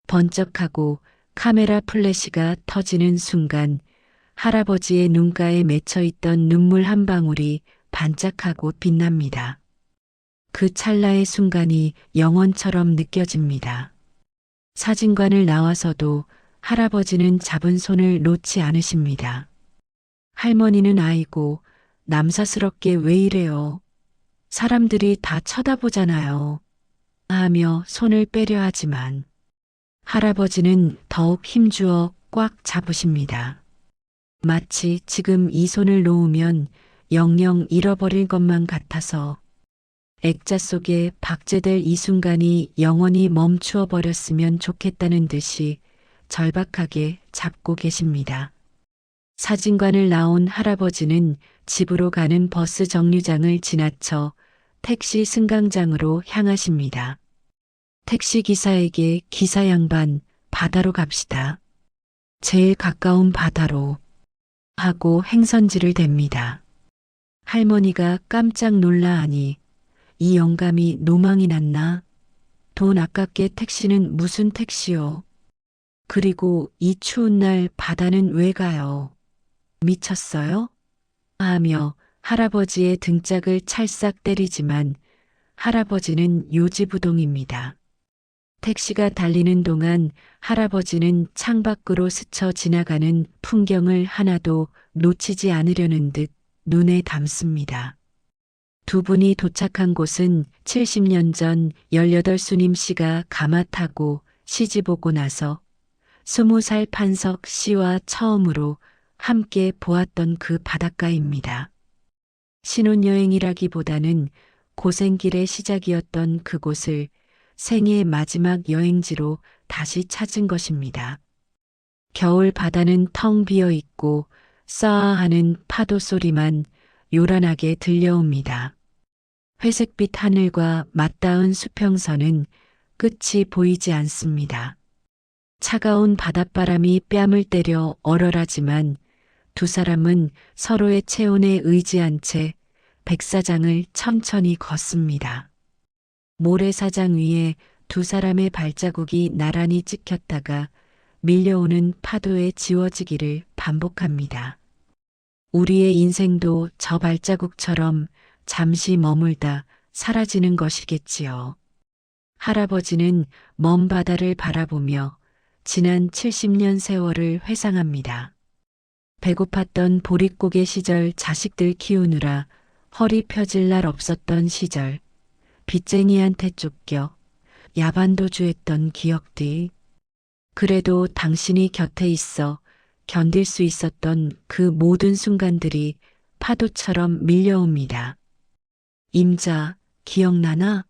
번쩍하고 카메라 플래시가 터지는 순간 할아버지의 눈가에 맺혀있던 눈물 한 방울이 반짝하고 빛납니다. 그 찰나의 순간이 영원처럼 느껴집니다. 사진관을 나와서도 할아버지는 잡은 손을 놓지 않으십니다. 할머니는 아이고, 남사스럽게 왜 이래요? 사람들이 다 쳐다보잖아요. 하며 손을 빼려 하지만 할아버지는 더욱 힘주어 꽉 잡으십니다. 마치 지금 이 손을 놓으면 영영 잃어버릴 것만 같아서 액자 속에 박제될 이 순간이 영원히 멈추어 버렸으면 좋겠다는 듯이 절박하게 잡고 계십니다. 사진관을 나온 할아버지는 집으로 가는 버스 정류장을 지나쳐 택시 승강장으로 향하십니다. 택시 기사에게 기사 양반, 바다로 갑시다. 제일 가까운 바다로. 하고 행선지를 댑니다. 할머니가 깜짝 놀라하니 이 영감이 노망이 났나? 돈 아깝게 택시는 무슨 택시요? 그리고 이 추운 날 바다는 왜 가요? 미쳤어요? 하며 할아버지의 등짝을 찰싹 때리지만 할아버지는 요지부동입니다. 택시가 달리는 동안 할아버지는 창밖으로 스쳐 지나가는 풍경을 하나도 놓치지 않으려는 듯 눈에 담습니다. 두 분이 도착한 곳은 70년 전 18수님 씨가 가마 타고 시집 오고 나서 20살 판석 씨와 처음으로 함께 보았던 그 바닷가입니다. 신혼여행이라기보다는 고생길의 시작이었던 그곳을 생애 마지막 여행지로 다시 찾은 것입니다. 겨울 바다는 텅 비어 있고 싸하는 파도 소리만 요란하게 들려옵니다. 회색빛 하늘과 맞닿은 수평선은 끝이 보이지 않습니다. 차가운 바닷바람이 뺨을 때려 얼얼하지만 두 사람은 서로의 체온에 의지한 채 백사장을 천천히 걷습니다. 모래사장 위에 두 사람의 발자국이 나란히 찍혔다가 밀려오는 파도에 지워지기를 반복합니다. 우리의 인생도 저 발자국처럼 잠시 머물다 사라지는 것이겠지요. 할아버지는 먼 바다를 바라보며 지난 70년 세월을 회상합니다. 배고팠던 보릿고개 시절 자식들 키우느라 허리 펴질 날 없었던 시절, 빚쟁이한테 쫓겨 야반도주했던 기억들. 그래도 당신이 곁에 있어 견딜 수 있었던 그 모든 순간들이 파도처럼 밀려옵니다. 임자, 기억나나?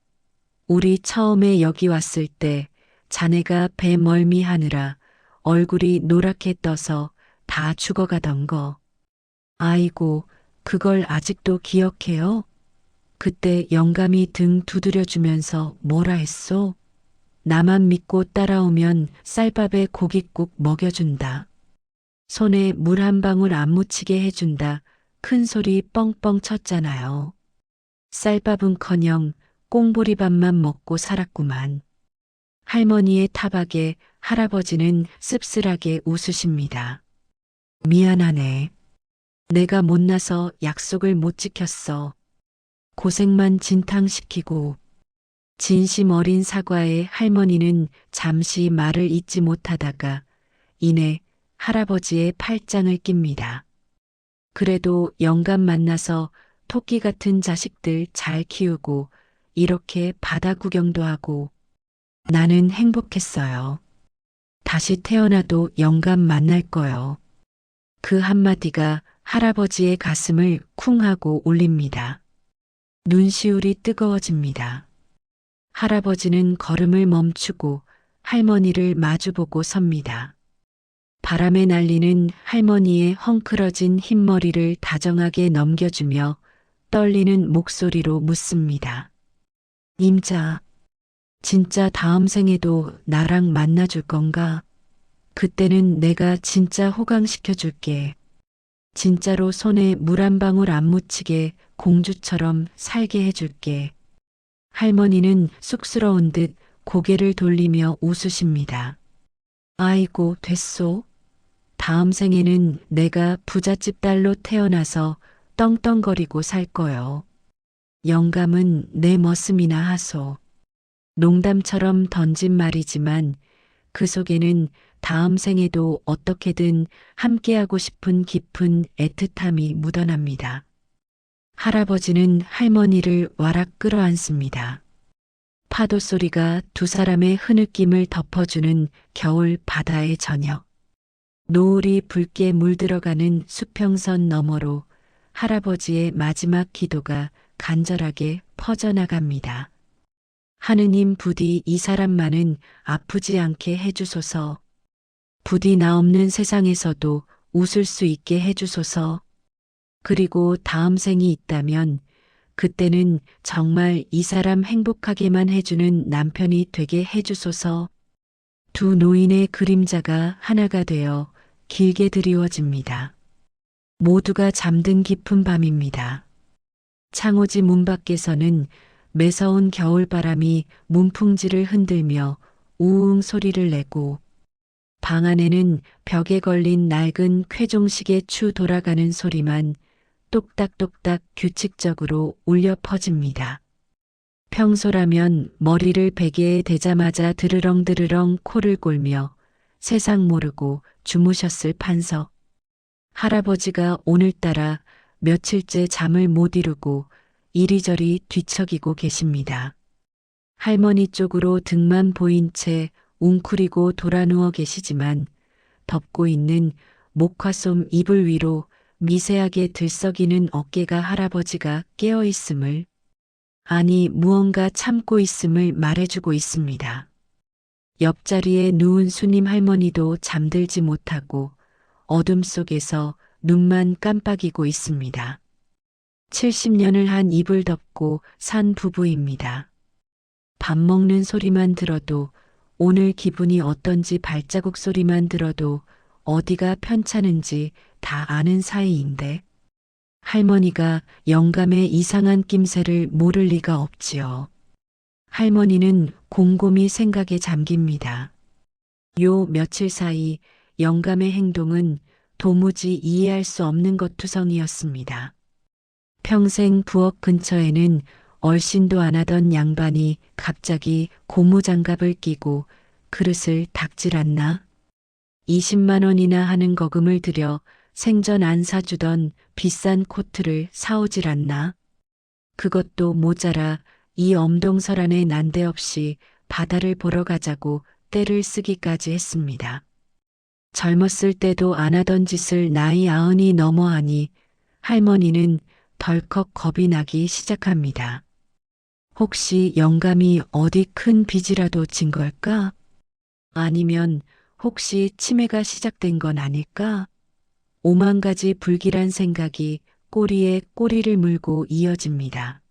우리 처음에 여기 왔을 때 자네가 배 멀미하느라 얼굴이 노랗게 떠서 다 죽어가던 거. 아이고, 그걸 아직도 기억해요? 그때 영감이 등 두드려주면서 뭐라 했소? 나만 믿고 따라오면 쌀밥에 고깃국 먹여준다. 손에 물 한 방울 안 묻히게 해준다. 큰 소리 뻥뻥 쳤잖아요. 쌀밥은커녕 꽁보리밥만 먹고 살았구만. 할머니의 타박에 할아버지는 씁쓸하게 웃으십니다. 미안하네. 내가 못나서 약속을 못 지켰어. 고생만 진탕시키고. 진심 어린 사과에 할머니는 잠시 말을 잇지 못하다가 이내 할아버지의 팔짱을 낍니다. 그래도 영감 만나서 토끼 같은 자식들 잘 키우고 이렇게 바다 구경도 하고 나는 행복했어요. 다시 태어나도 영감 만날 거요. 그 한마디가 할아버지의 가슴을 쿵 하고 울립니다. 눈시울이 뜨거워집니다. 할아버지는 걸음을 멈추고 할머니를 마주보고 섭니다. 바람에 날리는 할머니의 헝클어진 흰머리를 다정하게 넘겨주며 떨리는 목소리로 묻습니다. 임자, 진짜 다음 생에도 나랑 만나줄 건가? 그때는 내가 진짜 호강시켜줄게. 진짜로 손에 물 한 방울 안 묻히게 공주처럼 살게 해줄게. 할머니는 쑥스러운 듯 고개를 돌리며 웃으십니다. 아이고, 됐소. 다음 생에는 내가 부잣집 딸로 태어나서 떵떵거리고 살 거요. 영감은 내 머슴이나 하소. 농담처럼 던진 말이지만 그 속에는 다음 생에도 어떻게든 함께하고 싶은 깊은 애틋함이 묻어납니다. 할아버지는 할머니를 와락 끌어안습니다. 파도 소리가 두 사람의 흐느낌을 덮어주는 겨울 바다의 저녁. 노을이 붉게 물들어가는 수평선 너머로 할아버지의 마지막 기도가 간절하게 퍼져나갑니다. 하느님 부디 이 사람만은 아프지 않게 해주소서. 부디 나 없는 세상에서도 웃을 수 있게 해주소서. 그리고 다음 생이 있다면 그때는 정말 이 사람 행복하게만 해주는 남편이 되게 해주소서. 두 노인의 그림자가 하나가 되어 길게 드리워집니다. 모두가 잠든 깊은 밤입니다. 창호지 문 밖에서는 매서운 겨울바람이 문풍지를 흔들며 우웅 소리를 내고 방 안에는 벽에 걸린 낡은 쾌종식의 추 돌아가는 소리만 똑딱똑딱 규칙적으로 울려 퍼집니다. 평소라면 머리를 베개에 대자마자 드르렁드르렁 코를 골며 세상 모르고 주무셨을 판석. 할아버지가 오늘따라 며칠째 잠을 못 이루고 이리저리 뒤척이고 계십니다. 할머니 쪽으로 등만 보인 채 웅크리고 돌아누워 계시지만 덮고 있는 목화솜 이불 위로 미세하게 들썩이는 어깨가 할아버지가 깨어 있음을, 아니 무언가 참고 있음을 말해주고 있습니다. 옆자리에 누운 수님 할머니도 잠들지 못하고 어둠 속에서 눈만 깜빡이고 있습니다. 70년을 한 이불 덮고 산 부부입니다. 밥 먹는 소리만 들어도 오늘 기분이 어떤지 발자국 소리만 들어도 어디가 편찮은지 다 아는 사이인데 할머니가 영감의 이상한 낌새를 모를 리가 없지요. 할머니는 곰곰이 생각에 잠깁니다. 요 며칠 사이 영감의 행동은 도무지 이해할 수 없는 것 투성이었습니다. 평생 부엌 근처에는 얼씬도 안 하던 양반이 갑자기 고무장갑을 끼고 그릇을 닦질 않나? 20만 원이나 하는 거금을 들여 생전 안 사주던 비싼 코트를 사오질 않나? 그것도 모자라 이 엄동설안에 난데없이 바다를 보러 가자고 떼를 쓰기까지 했습니다. 젊었을 때도 안 하던 짓을 나이 90이 넘어 하니 할머니는 덜컥 겁이 나기 시작합니다. 혹시 영감이 어디 큰 빚이라도 진 걸까? 아니면 혹시 치매가 시작된 건 아닐까? 오만 가지 불길한 생각이 꼬리에 꼬리를 물고 이어집니다.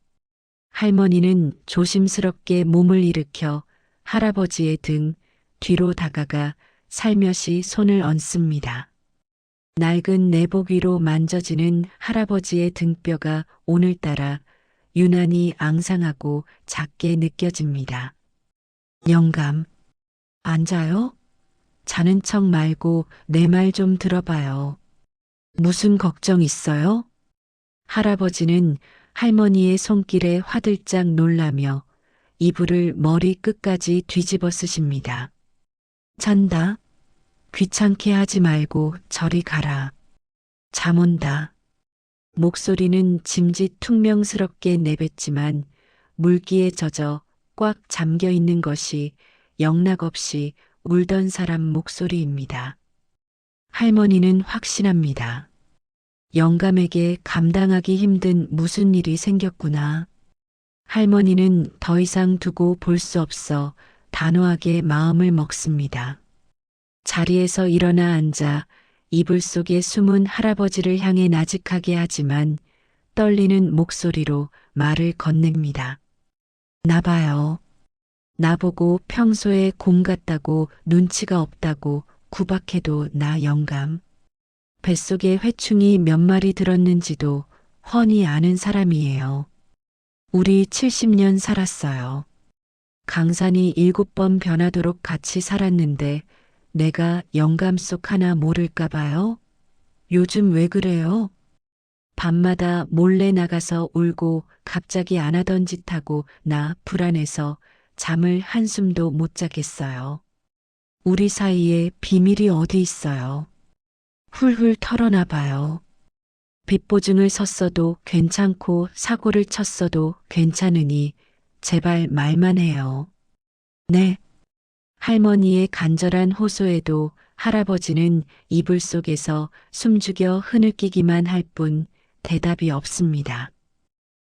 할머니는 조심스럽게 몸을 일으켜 할아버지의 등 뒤로 다가가 살며시 손을 얹습니다. 낡은 내복 위로 만져지는 할아버지의 등뼈가 오늘따라 유난히 앙상하고 작게 느껴집니다. 영감, 앉아요? 자는 척 말고 내 말 좀 들어봐요. 무슨 걱정 있어요? 할아버지는 할머니의 손길에 화들짝 놀라며 이불을 머리 끝까지 뒤집어 쓰십니다. 잔다. 귀찮게 하지 말고 저리 가라. 잠 온다. 목소리는 짐짓 퉁명스럽게 내뱉지만 물기에 젖어 꽉 잠겨 있는 것이 영락없이 울던 사람 목소리입니다. 할머니는 확신합니다. 영감에게 감당하기 힘든 무슨 일이 생겼구나. 할머니는 더 이상 두고 볼 수 없어 단호하게 마음을 먹습니다. 자리에서 일어나 앉아 이불 속에 숨은 할아버지를 향해 나직하게 하지만 떨리는 목소리로 말을 건넵니다. 나봐요. 나보고 평소에 곰 같다고 눈치가 없다고 구박해도 나 영감. 뱃속에 회충이 몇 마리 들었는지도 훤히 아는 사람이에요. 우리 70년 살았어요. 강산이 7번 변하도록 같이 살았는데 내가 영감 속 하나 모를까 봐요? 요즘 왜 그래요? 밤마다 몰래 나가서 울고 갑자기 안 하던 짓 하고 나 불안해서 잠을 한숨도 못 자겠어요. 우리 사이에 비밀이 어디 있어요? 훌훌 털어놔 봐요. 빚보증을 섰어도 괜찮고 사고를 쳤어도 괜찮으니 제발 말만 해요. 네. 할머니의 간절한 호소에도 할아버지는 이불 속에서 숨죽여 흐느끼기만 할 뿐 대답이 없습니다.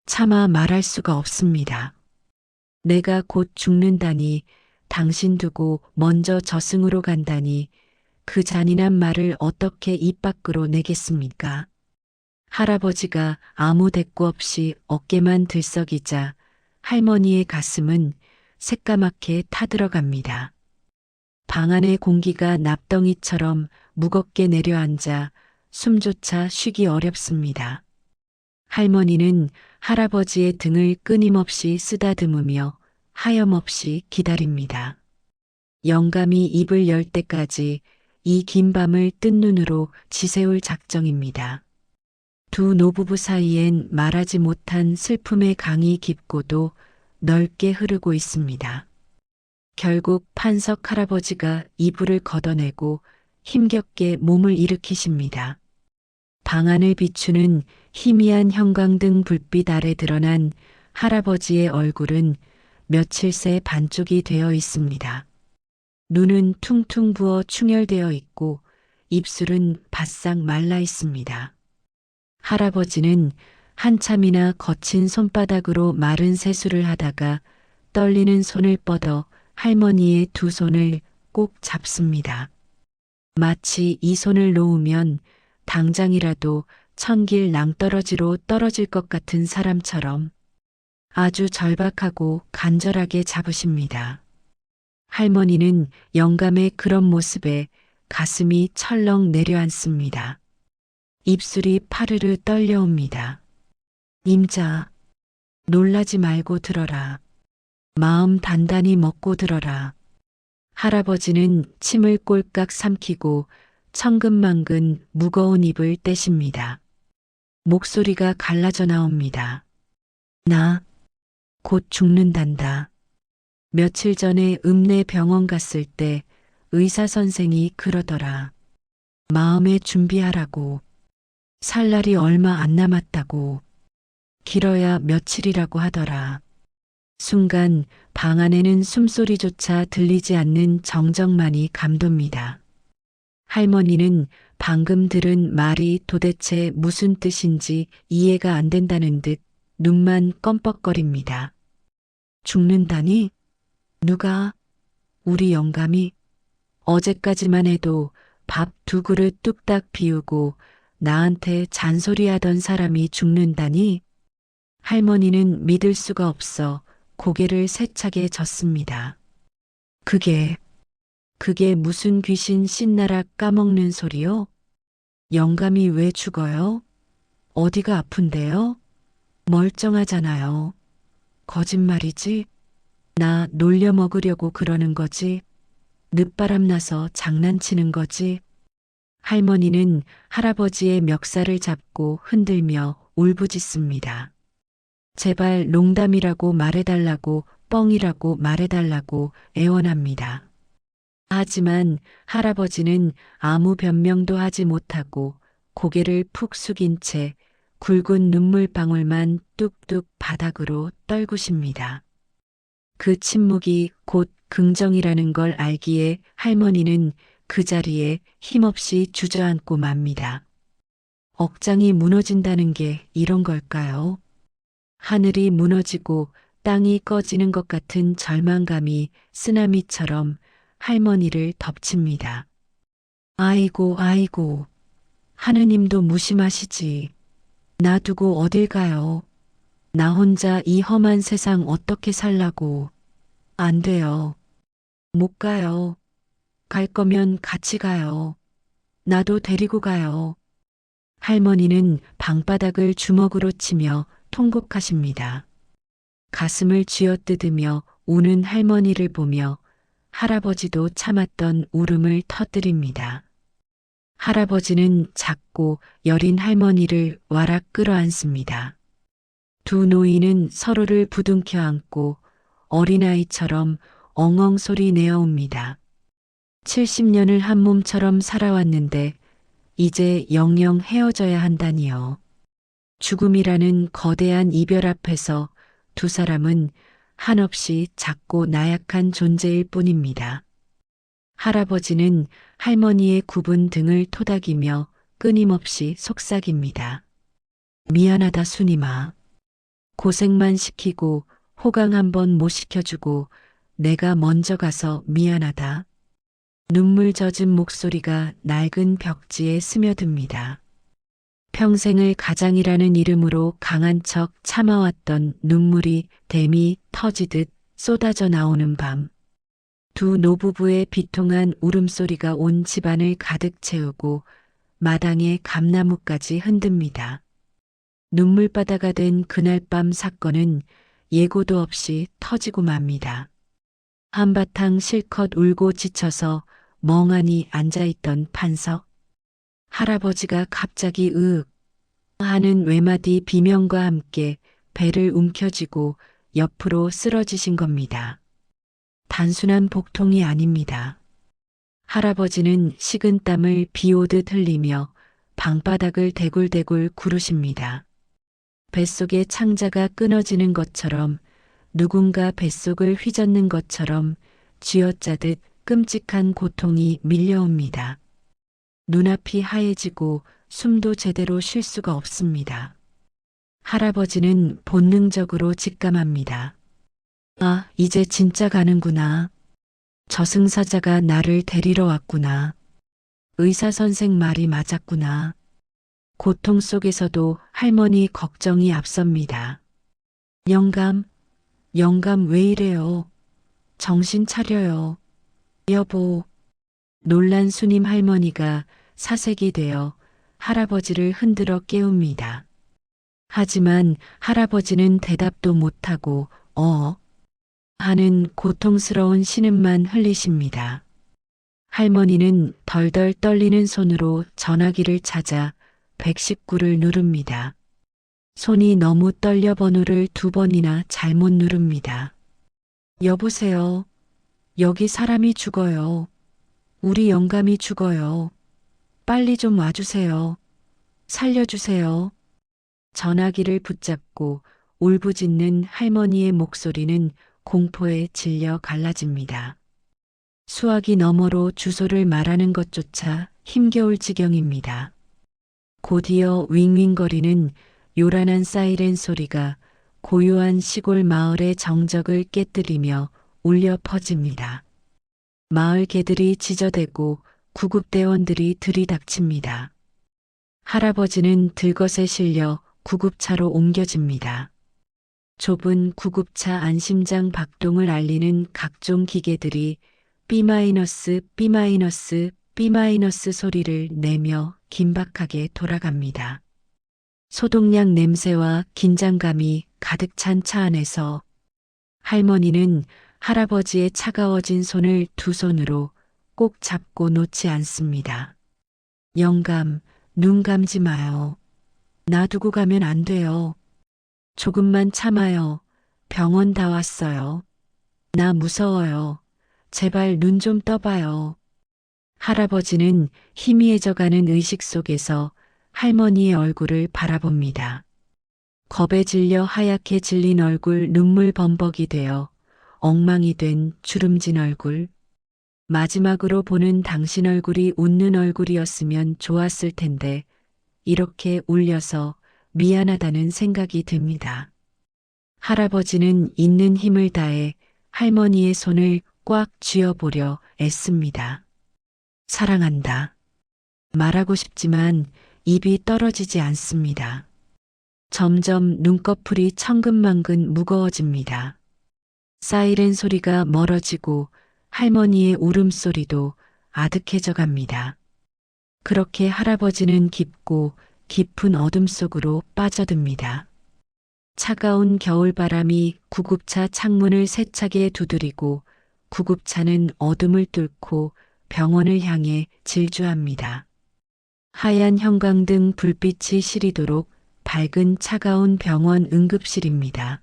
차마 말할 수가 없습니다. 내가 곧 죽는다니 당신 두고 먼저 저승으로 간다니 그 잔인한 말을 어떻게 입 밖으로 내겠습니까? 할아버지가 아무 대꾸 없이 어깨만 들썩이자 할머니의 가슴은 새까맣게 타들어갑니다. 방 안의 공기가 납덩이처럼 무겁게 내려앉아 숨조차 쉬기 어렵습니다. 할머니는 할아버지의 등을 끊임없이 쓰다듬으며 하염없이 기다립니다. 영감이 입을 열 때까지 이 긴 밤을 뜬 눈으로 지새울 작정입니다. 두 노부부 사이엔 말하지 못한 슬픔의 강이 깊고도 넓게 흐르고 있습니다. 결국 판석 할아버지가 이불을 걷어내고 힘겹게 몸을 일으키십니다. 방 안을 비추는 희미한 형광등 불빛 아래 드러난 할아버지의 얼굴은 며칠 새 반쪽이 되어 있습니다. 눈은 퉁퉁 부어 충혈되어 있고 입술은 바싹 말라 있습니다. 할아버지는 한참이나 거친 손바닥으로 마른 세수를 하다가 떨리는 손을 뻗어 할머니의 두 손을 꼭 잡습니다. 마치 이 손을 놓으면 당장이라도 천길 낭떠러지로 떨어질 것 같은 사람처럼 아주 절박하고 간절하게 잡으십니다. 할머니는 영감의 그런 모습에 가슴이 철렁 내려앉습니다. 입술이 파르르 떨려옵니다. 임자, 놀라지 말고 들어라. 마음 단단히 먹고 들어라. 할아버지는 침을 꼴깍 삼키고 천근만근 무거운 입을 떼십니다. 목소리가 갈라져 나옵니다. 나 곧 죽는단다. 며칠 전에 읍내 병원 갔을 때 의사 선생이 그러더라. 마음에 준비하라고. 살 날이 얼마 안 남았다고. 길어야 며칠이라고 하더라. 순간 방 안에는 숨소리조차 들리지 않는 정적만이 감돕니다. 할머니는 방금 들은 말이 도대체 무슨 뜻인지 이해가 안 된다는 듯 눈만 껌뻑거립니다. 죽는다니? 누가? 우리 영감이? 어제까지만 해도 밥 2그릇 뚝딱 비우고 나한테 잔소리하던 사람이 죽는다니? 할머니는 믿을 수가 없어 고개를 세차게 젓습니다. 그게 무슨 귀신 신나락 까먹는 소리요? 영감이 왜 죽어요? 어디가 아픈데요? 멀쩡하잖아요. 거짓말이지? 나 놀려 먹으려고 그러는 거지? 늦바람 나서 장난치는 거지? 할머니는 할아버지의 멱살을 잡고 흔들며 울부짖습니다. 제발 농담이라고 말해달라고 뻥이라고 말해달라고 애원합니다. 하지만 할아버지는 아무 변명도 하지 못하고 고개를 푹 숙인 채 굵은 눈물방울만 뚝뚝 바닥으로 떨구십니다. 그 침묵이 곧 긍정이라는 걸 알기에 할머니는 그 자리에 힘없이 주저앉고 맙니다. 억장이 무너진다는 게 이런 걸까요? 하늘이 무너지고 땅이 꺼지는 것 같은 절망감이 쓰나미처럼 할머니를 덮칩니다. 아이고, 아이고, 하느님도 무심하시지. 나 두고 어딜 가요? 나 혼자 이 험한 세상 어떻게 살라고. 안 돼요. 못 가요. 갈 거면 같이 가요. 나도 데리고 가요. 할머니는 방바닥을 주먹으로 치며 통곡하십니다. 가슴을 쥐어뜯으며 우는 할머니를 보며 할아버지도 참았던 울음을 터뜨립니다. 할아버지는 작고 여린 할머니를 와락 끌어안습니다. 두 노인은 서로를 부둥켜 안고 어린아이처럼 엉엉 소리 내어옵니다. 70년을 한 몸처럼 살아왔는데 이제 영영 헤어져야 한다니요. 죽음이라는 거대한 이별 앞에서 두 사람은 한없이 작고 나약한 존재일 뿐입니다. 할아버지는 할머니의 굽은 등을 토닥이며 끊임없이 속삭입니다. 미안하다 순임아. 고생만 시키고 호강 한번 못 시켜주고 내가 먼저 가서 미안하다. 눈물 젖은 목소리가 낡은 벽지에 스며듭니다. 평생을 가장이라는 이름으로 강한 척 참아왔던 눈물이 댐이 터지듯 쏟아져 나오는 밤. 두 노부부의 비통한 울음소리가 온 집안을 가득 채우고 마당의 감나무까지 흔듭니다. 눈물바다가 된 그날 밤 사건은 예고도 없이 터지고 맙니다. 한바탕 실컷 울고 지쳐서 멍하니 앉아있던 판석. 할아버지가 갑자기 으윽 하는 외마디 비명과 함께 배를 움켜쥐고 옆으로 쓰러지신 겁니다. 단순한 복통이 아닙니다. 할아버지는 식은땀을 비오듯 흘리며 방바닥을 대굴대굴 구르십니다. 뱃속의 창자가 끊어지는 것처럼 누군가 뱃속을 휘젓는 것처럼 쥐어짜듯 끔찍한 고통이 밀려옵니다. 눈앞이 하얘지고 숨도 제대로 쉴 수가 없습니다. 할아버지는 본능적으로 직감합니다. 아, 이제 진짜 가는구나. 저승사자가 나를 데리러 왔구나. 의사 선생 말이 맞았구나. 고통 속에서도 할머니 걱정이 앞섭니다. 영감 왜 이래요? 정신 차려요. 여보. 놀란 수님 할머니가 사색이 되어 할아버지를 흔들어 깨웁니다. 하지만 할아버지는 대답도 못하고 하는 고통스러운 신음만 흘리십니다. 할머니는 덜덜 떨리는 손으로 전화기를 찾아 119를 누릅니다. 손이 너무 떨려 번호를 2번이나 잘못 누릅니다. 여보세요. 여기 사람이 죽어요. 우리 영감이 죽어요. 빨리 좀 와주세요. 살려주세요. 전화기를 붙잡고 울부짖는 할머니의 목소리는 공포에 질려 갈라집니다. 수화기 너머로 주소를 말하는 것조차 힘겨울 지경입니다. 곧이어 윙윙거리는 요란한 사이렌 소리가 고요한 시골 마을의 정적을 깨뜨리며 울려 퍼집니다. 마을 개들이 짖어대고 구급대원들이 들이닥칩니다. 할아버지는 들것에 실려 구급차로 옮겨집니다. 좁은 구급차 안심장 박동을 알리는 각종 기계들이 B-, B-, B- 소리를 내며 긴박하게 돌아갑니다. 소독약 냄새와 긴장감이 가득 찬 차 안에서 할머니는 할아버지의 차가워진 손을 두 손으로 꼭 잡고 놓지 않습니다. 영감, 눈 감지 마요. 놔두고 가면 안 돼요. 조금만 참아요. 병원 다 왔어요. 나 무서워요. 제발 눈 좀 떠봐요. 할아버지는 희미해져가는 의식 속에서 할머니의 얼굴을 바라봅니다. 겁에 질려 하얗게 질린 얼굴, 눈물 범벅이 되어 엉망이 된 주름진 얼굴. 마지막으로 보는 당신 얼굴이 웃는 얼굴이었으면 좋았을 텐데 이렇게 울려서 미안하다는 생각이 듭니다. 할아버지는 있는 힘을 다해 할머니의 손을 꽉 쥐어보려 애씁니다. 사랑한다. 말하고 싶지만 입이 떨어지지 않습니다. 점점 눈꺼풀이 천근만근 무거워집니다. 사이렌 소리가 멀어지고 할머니의 울음소리도 아득해져 갑니다. 그렇게 할아버지는 깊고 깊은 어둠 속으로 빠져듭니다. 차가운 겨울바람이 구급차 창문을 세차게 두드리고 구급차는 어둠을 뚫고 병원을 향해 질주합니다. 하얀 형광등 불빛이 시리도록 밝은 차가운 병원 응급실입니다.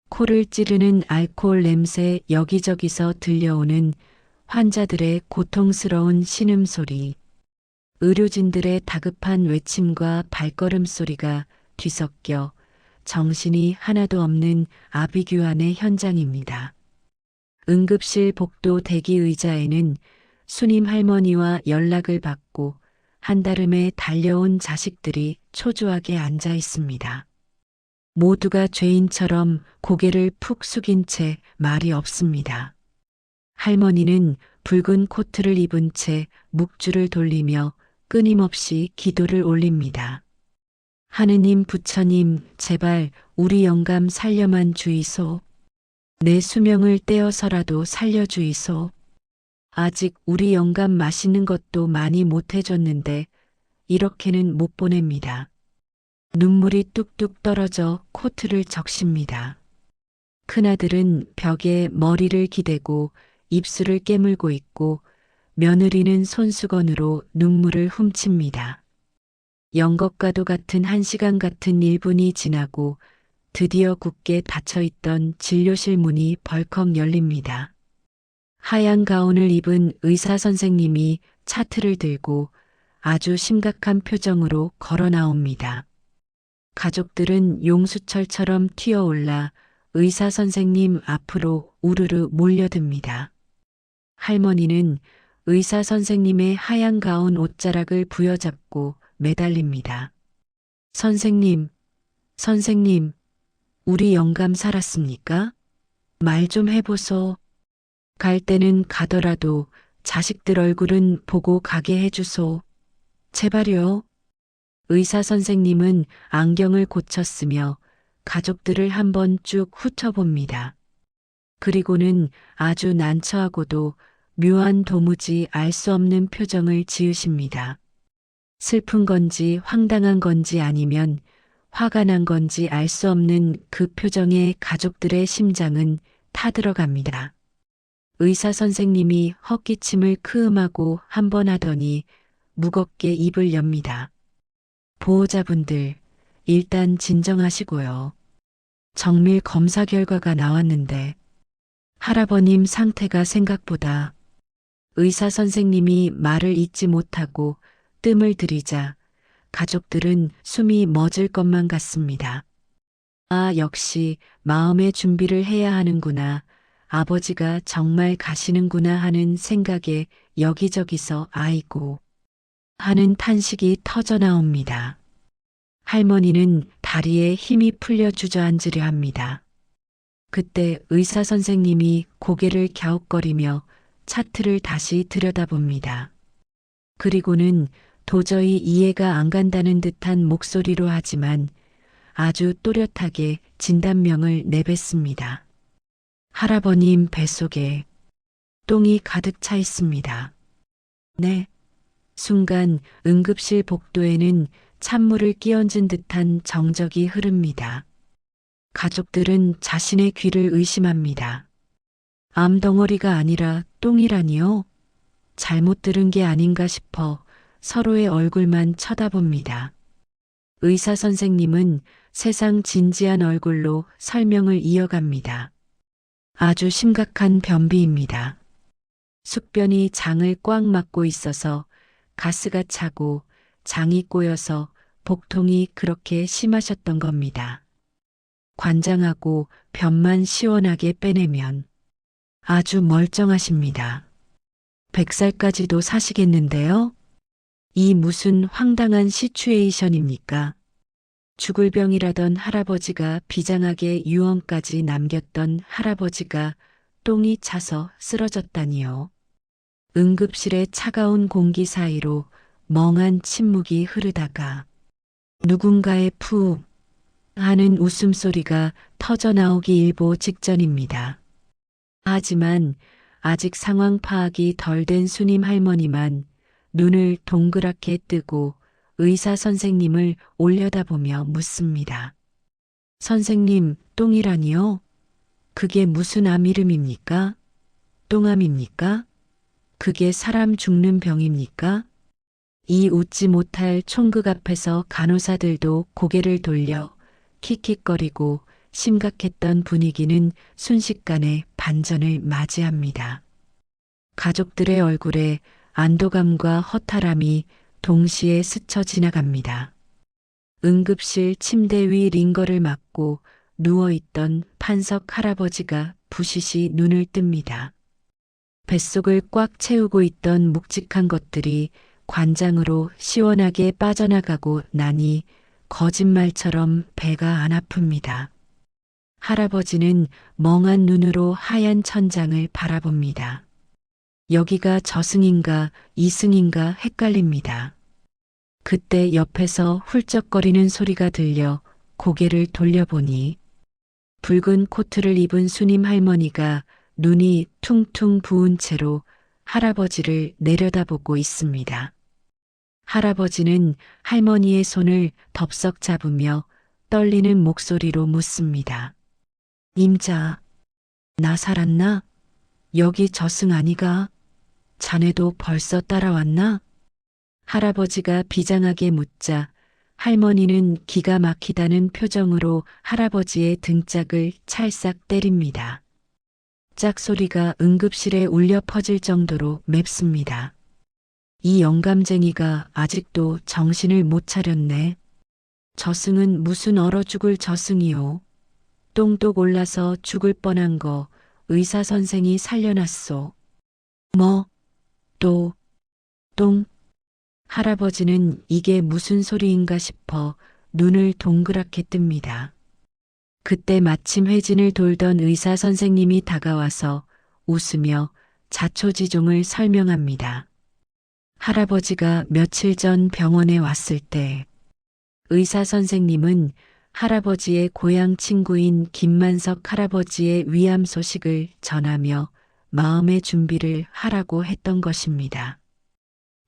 코를 찌르는 알코올 냄새, 여기저기서 들려오는 환자들의 고통스러운 신음소리, 의료진들의 다급한 외침과 발걸음 소리가 뒤섞여 정신이 하나도 없는 아비규환의 현장입니다. 응급실 복도 대기 의자에는 수님 할머니와 연락을 받고 한달음에 달려온 자식들이 초조하게 앉아 있습니다. 모두가 죄인처럼 고개를 푹 숙인 채 말이 없습니다. 할머니는 붉은 코트를 입은 채 묵주를 돌리며 끊임없이 기도를 올립니다. 하느님, 부처님, 제발 우리 영감 살려만 주이소. 내 수명을 떼어서라도 살려주이소. 아직 우리 영감 맛있는 것도 많이 못 해줬는데 이렇게는 못 보냅니다. 눈물이 뚝뚝 떨어져 코트를 적십니다. 큰아들은 벽에 머리를 기대고 입술을 깨물고 있고 며느리는 손수건으로 눈물을 훔칩니다. 연것과도 같은 1시간 같은 1분이 지나고 드디어 굳게 닫혀있던 진료실 문이 벌컥 열립니다. 하얀 가운을 입은 의사 선생님이 차트를 들고 아주 심각한 표정으로 걸어 나옵니다. 가족들은 용수철처럼 튀어올라 의사 선생님 앞으로 우르르 몰려듭니다. 할머니는 의사 선생님의 하얀 가운 옷자락을 부여잡고 매달립니다. 선생님, 선생님, 우리 영감 살았습니까? 말 좀 해보소. 갈 때는 가더라도 자식들 얼굴은 보고 가게 해주소. 제발요. 의사 선생님은 안경을 고쳤으며 가족들을 한번 쭉 훑어봅니다. 그리고는 아주 난처하고도 묘한 도무지 알 수 없는 표정을 지으십니다. 슬픈 건지 황당한 건지 아니면 화가 난 건지 알 수 없는 그 표정에 가족들의 심장은 타들어갑니다. 의사 선생님이 헛기침을 크음하고 한 번 하더니 무겁게 입을 엽니다. 보호자분들, 일단 진정하시고요. 정밀 검사 결과가 나왔는데 할아버님 상태가 생각보다. 의사 선생님이 말을 잇지 못하고 뜸을 들이자 가족들은 숨이 멎을 것만 같습니다. 아, 역시 마음의 준비를 해야 하는구나. 아버지가 정말 가시는구나 하는 생각에 여기저기서 아이고 하는 탄식이 터져 나옵니다. 할머니는 다리에 힘이 풀려 주저앉으려 합니다. 그때 의사 선생님이 고개를 갸웃거리며 차트를 다시 들여다봅니다. 그리고는 도저히 이해가 안 간다는 듯한 목소리로 하지만 아주 또렷하게 진단명을 내뱉습니다. 할아버님 뱃속에 똥이 가득 차 있습니다. 네. 순간 응급실 복도에는 찬물을 끼얹은 듯한 정적이 흐릅니다. 가족들은 자신의 귀를 의심합니다. 암덩어리가 아니라 똥이라니요? 잘못 들은 게 아닌가 싶어 서로의 얼굴만 쳐다봅니다. 의사 선생님은 세상 진지한 얼굴로 설명을 이어갑니다. 아주 심각한 변비입니다. 숙변이 장을 꽉 막고 있어서 가스가 차고 장이 꼬여서 복통이 그렇게 심하셨던 겁니다. 관장하고 변만 시원하게 빼내면 아주 멀쩡하십니다. 100살까지도 사시겠는데요? 이 무슨 황당한 시츄에이션입니까? 죽을 병이라던 할아버지가 비장하게 유언까지 남겼던 할아버지가 똥이 차서 쓰러졌다니요. 응급실의 차가운 공기 사이로 멍한 침묵이 흐르다가 누군가의 푸 하는 웃음소리가 터져나오기 일보 직전입니다. 하지만 아직 상황 파악이 덜 된 수님 할머니만 눈을 동그랗게 뜨고 의사 선생님을 올려다보며 묻습니다. 선생님, 똥이라니요? 그게 무슨 암 이름입니까? 똥암입니까? 그게 사람 죽는 병입니까? 이 웃지 못할 총극 앞에서 간호사들도 고개를 돌려 킥킥거리고 심각했던 분위기는 순식간에 반전을 맞이합니다. 가족들의 얼굴에 안도감과 허탈함이 동시에 스쳐 지나갑니다. 응급실 침대 위 링거를 막고 누워있던 판석 할아버지가 부시시 눈을 뜹니다. 뱃속을 꽉 채우고 있던 묵직한 것들이 관장으로 시원하게 빠져나가고 나니 거짓말처럼 배가 안 아픕니다. 할아버지는 멍한 눈으로 하얀 천장을 바라봅니다. 여기가 저승인가 이승인가 헷갈립니다. 그때 옆에서 훌쩍거리는 소리가 들려 고개를 돌려보니 붉은 코트를 입은 수님 할머니가 눈이 퉁퉁 부은 채로 할아버지를 내려다보고 있습니다. 할아버지는 할머니의 손을 덥석 잡으며 떨리는 목소리로 묻습니다. 임자, 나 살았나? 여기 저승 아니가? 자네도 벌써 따라왔나? 할아버지가 비장하게 묻자 할머니는 기가 막히다는 표정으로 할아버지의 등짝을 찰싹 때립니다. 짝소리가 응급실에 울려 퍼질 정도로 맵습니다. 이 영감쟁이가 아직도 정신을 못 차렸네. 저승은 무슨 얼어 죽을 저승이요. 똥똑 올라서 죽을 뻔한 거 의사 선생이 살려놨소. 뭐? 또, 똥? 할아버지는 이게 무슨 소리인가 싶어 눈을 동그랗게 뜹니다. 그때 마침 회진을 돌던 의사 선생님이 다가와서 웃으며 자초지종을 설명합니다. 할아버지가 며칠 전 병원에 왔을 때 의사 선생님은 할아버지의 고향 친구인 김만석 할아버지의 위암 소식을 전하며 마음의 준비를 하라고 했던 것입니다.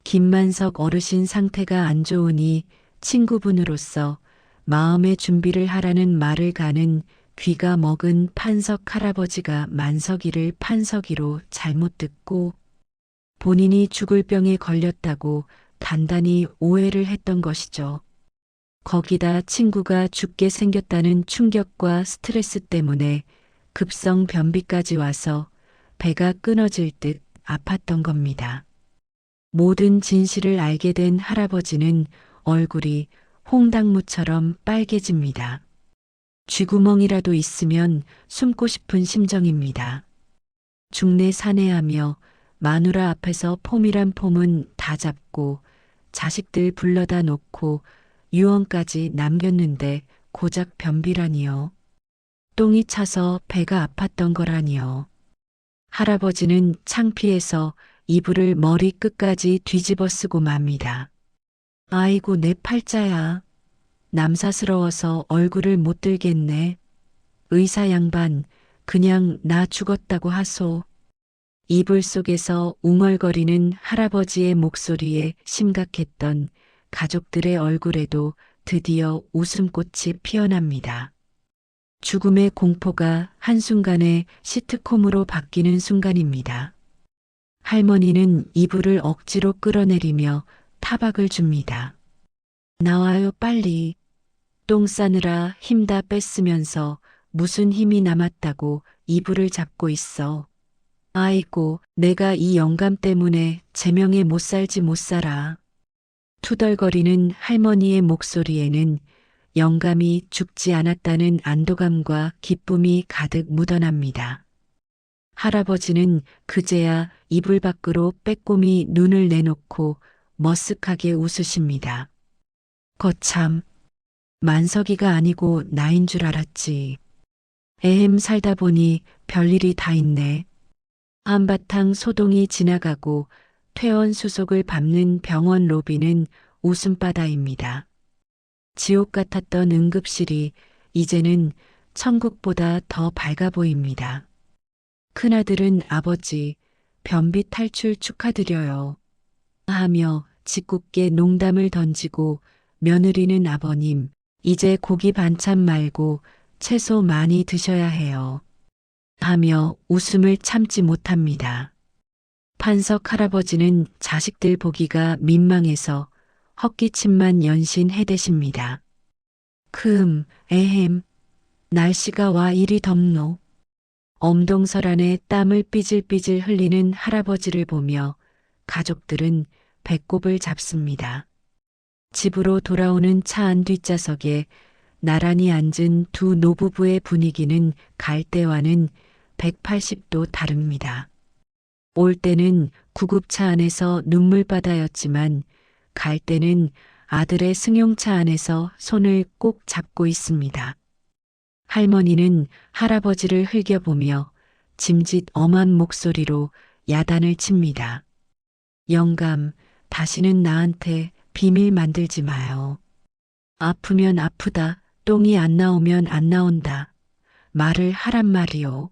김만석 어르신 상태가 안 좋으니 친구분으로서 마음의 준비를 하라는 말을 가는 귀가 먹은 판석 할아버지가 만석이를 판석이로 잘못 듣고 본인이 죽을 병에 걸렸다고 단단히 오해를 했던 것이죠. 거기다 친구가 죽게 생겼다는 충격과 스트레스 때문에 급성 변비까지 와서 배가 끊어질 듯 아팠던 겁니다. 모든 진실을 알게 된 할아버지는 얼굴이 홍당무처럼 빨개집니다. 쥐구멍이라도 있으면 숨고 싶은 심정입니다. 중내 사내하며 마누라 앞에서 폼이란 폼은 다 잡고 자식들 불러다 놓고 유언까지 남겼는데 고작 변비라니요. 똥이 차서 배가 아팠던 거라니요. 할아버지는 창피해서 이불을 머리 끝까지 뒤집어 쓰고 맙니다. 아이고 내 팔자야. 남사스러워서 얼굴을 못 들겠네. 의사 양반 그냥 나 죽었다고 하소. 이불 속에서 웅얼거리는 할아버지의 목소리에 심각했던 가족들의 얼굴에도 드디어 웃음꽃이 피어납니다. 죽음의 공포가 한순간에 시트콤으로 바뀌는 순간입니다. 할머니는 이불을 억지로 끌어내리며 타박을 줍니다. 나와요 빨리. 똥 싸느라 힘 다 뺐으면서 무슨 힘이 남았다고 이불을 잡고 있어. 아이고 내가 이 영감 때문에 제명에 못 살지 못 살아. 투덜거리는 할머니의 목소리에는 영감이 죽지 않았다는 안도감과 기쁨이 가득 묻어납니다. 할아버지는 그제야 이불 밖으로 빼꼼히 눈을 내놓고 머쓱하게 웃으십니다. 거참, 만석이가 아니고 나인 줄 알았지. 에헴 살다 보니 별일이 다 있네. 한바탕 소동이 지나가고 퇴원 수속을 밟는 병원 로비는 웃음바다입니다. 지옥 같았던 응급실이 이제는 천국보다 더 밝아 보입니다. 큰아들은 아버지, 변비 탈출 축하드려요. 하며 짓궂게 농담을 던지고 며느리는 아버님, 이제 고기 반찬 말고 채소 많이 드셔야 해요. 하며 웃음을 참지 못합니다. 판석 할아버지는 자식들 보기가 민망해서 헛기침만 연신 해대십니다. 에헴, 날씨가 와 이리 덥노. 엄동설 안에 땀을 삐질삐질 흘리는 할아버지를 보며 가족들은 배꼽을 잡습니다. 집으로 돌아오는 차 안 뒷좌석에 나란히 앉은 두 노부부의 분위기는 갈 때와는 180도 다릅니다. 올 때는 구급차 안에서 눈물바다였지만 갈 때는 아들의 승용차 안에서 손을 꼭 잡고 있습니다. 할머니는 할아버지를 흘겨보며 짐짓 엄한 목소리로 야단을 칩니다. 영감, 다시는 나한테 비밀 만들지 마요. 아프면 아프다, 똥이 안 나오면 안 나온다. 말을 하란 말이요.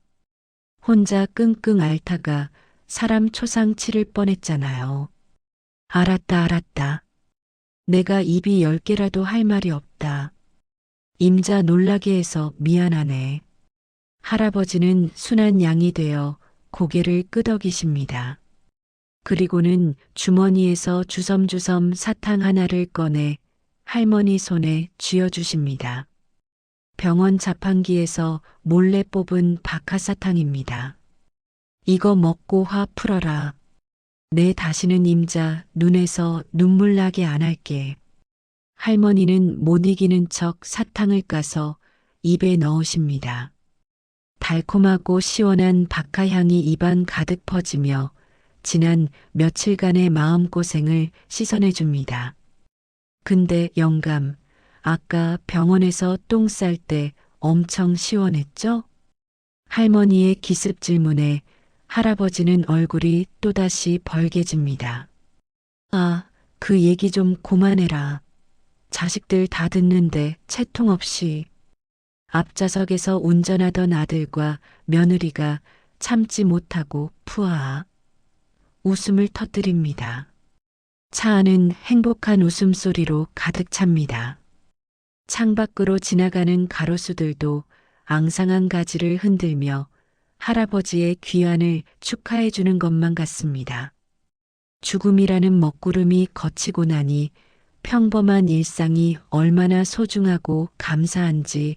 혼자 끙끙 앓다가 사람 초상 치를 뻔했잖아요. 알았다. 내가 입이 10개라도 할 말이 없다. 임자 놀라게 해서 미안하네. 할아버지는 순한 양이 되어 고개를 끄덕이십니다. 그리고는 주머니에서 주섬주섬 사탕 하나를 꺼내 할머니 손에 쥐어주십니다. 병원 자판기에서 몰래 뽑은 박하사탕입니다. 이거 먹고 화 풀어라. 내 다시는 임자 눈에서 눈물 나게 안 할게. 할머니는 못 이기는 척 사탕을 까서 입에 넣으십니다. 달콤하고 시원한 박하향이 입안 가득 퍼지며 지난 며칠간의 마음고생을 씻어내 줍니다. 근데 영감, 아까 병원에서 똥 쌀 때 엄청 시원했죠? 할머니의 기습 질문에 할아버지는 얼굴이 또다시 벌개집니다. 아, 그 얘기 좀 그만해라. 자식들 다 듣는데 채통 없이. 앞좌석에서 운전하던 아들과 며느리가 참지 못하고 푸아 웃음을 터뜨립니다. 차 안은 행복한 웃음소리로 가득 찹니다. 창밖으로 지나가는 가로수들도 앙상한 가지를 흔들며 할아버지의 귀환을 축하해 주는 것만 같습니다. 죽음이라는 먹구름이 거치고 나니 평범한 일상이 얼마나 소중하고 감사한지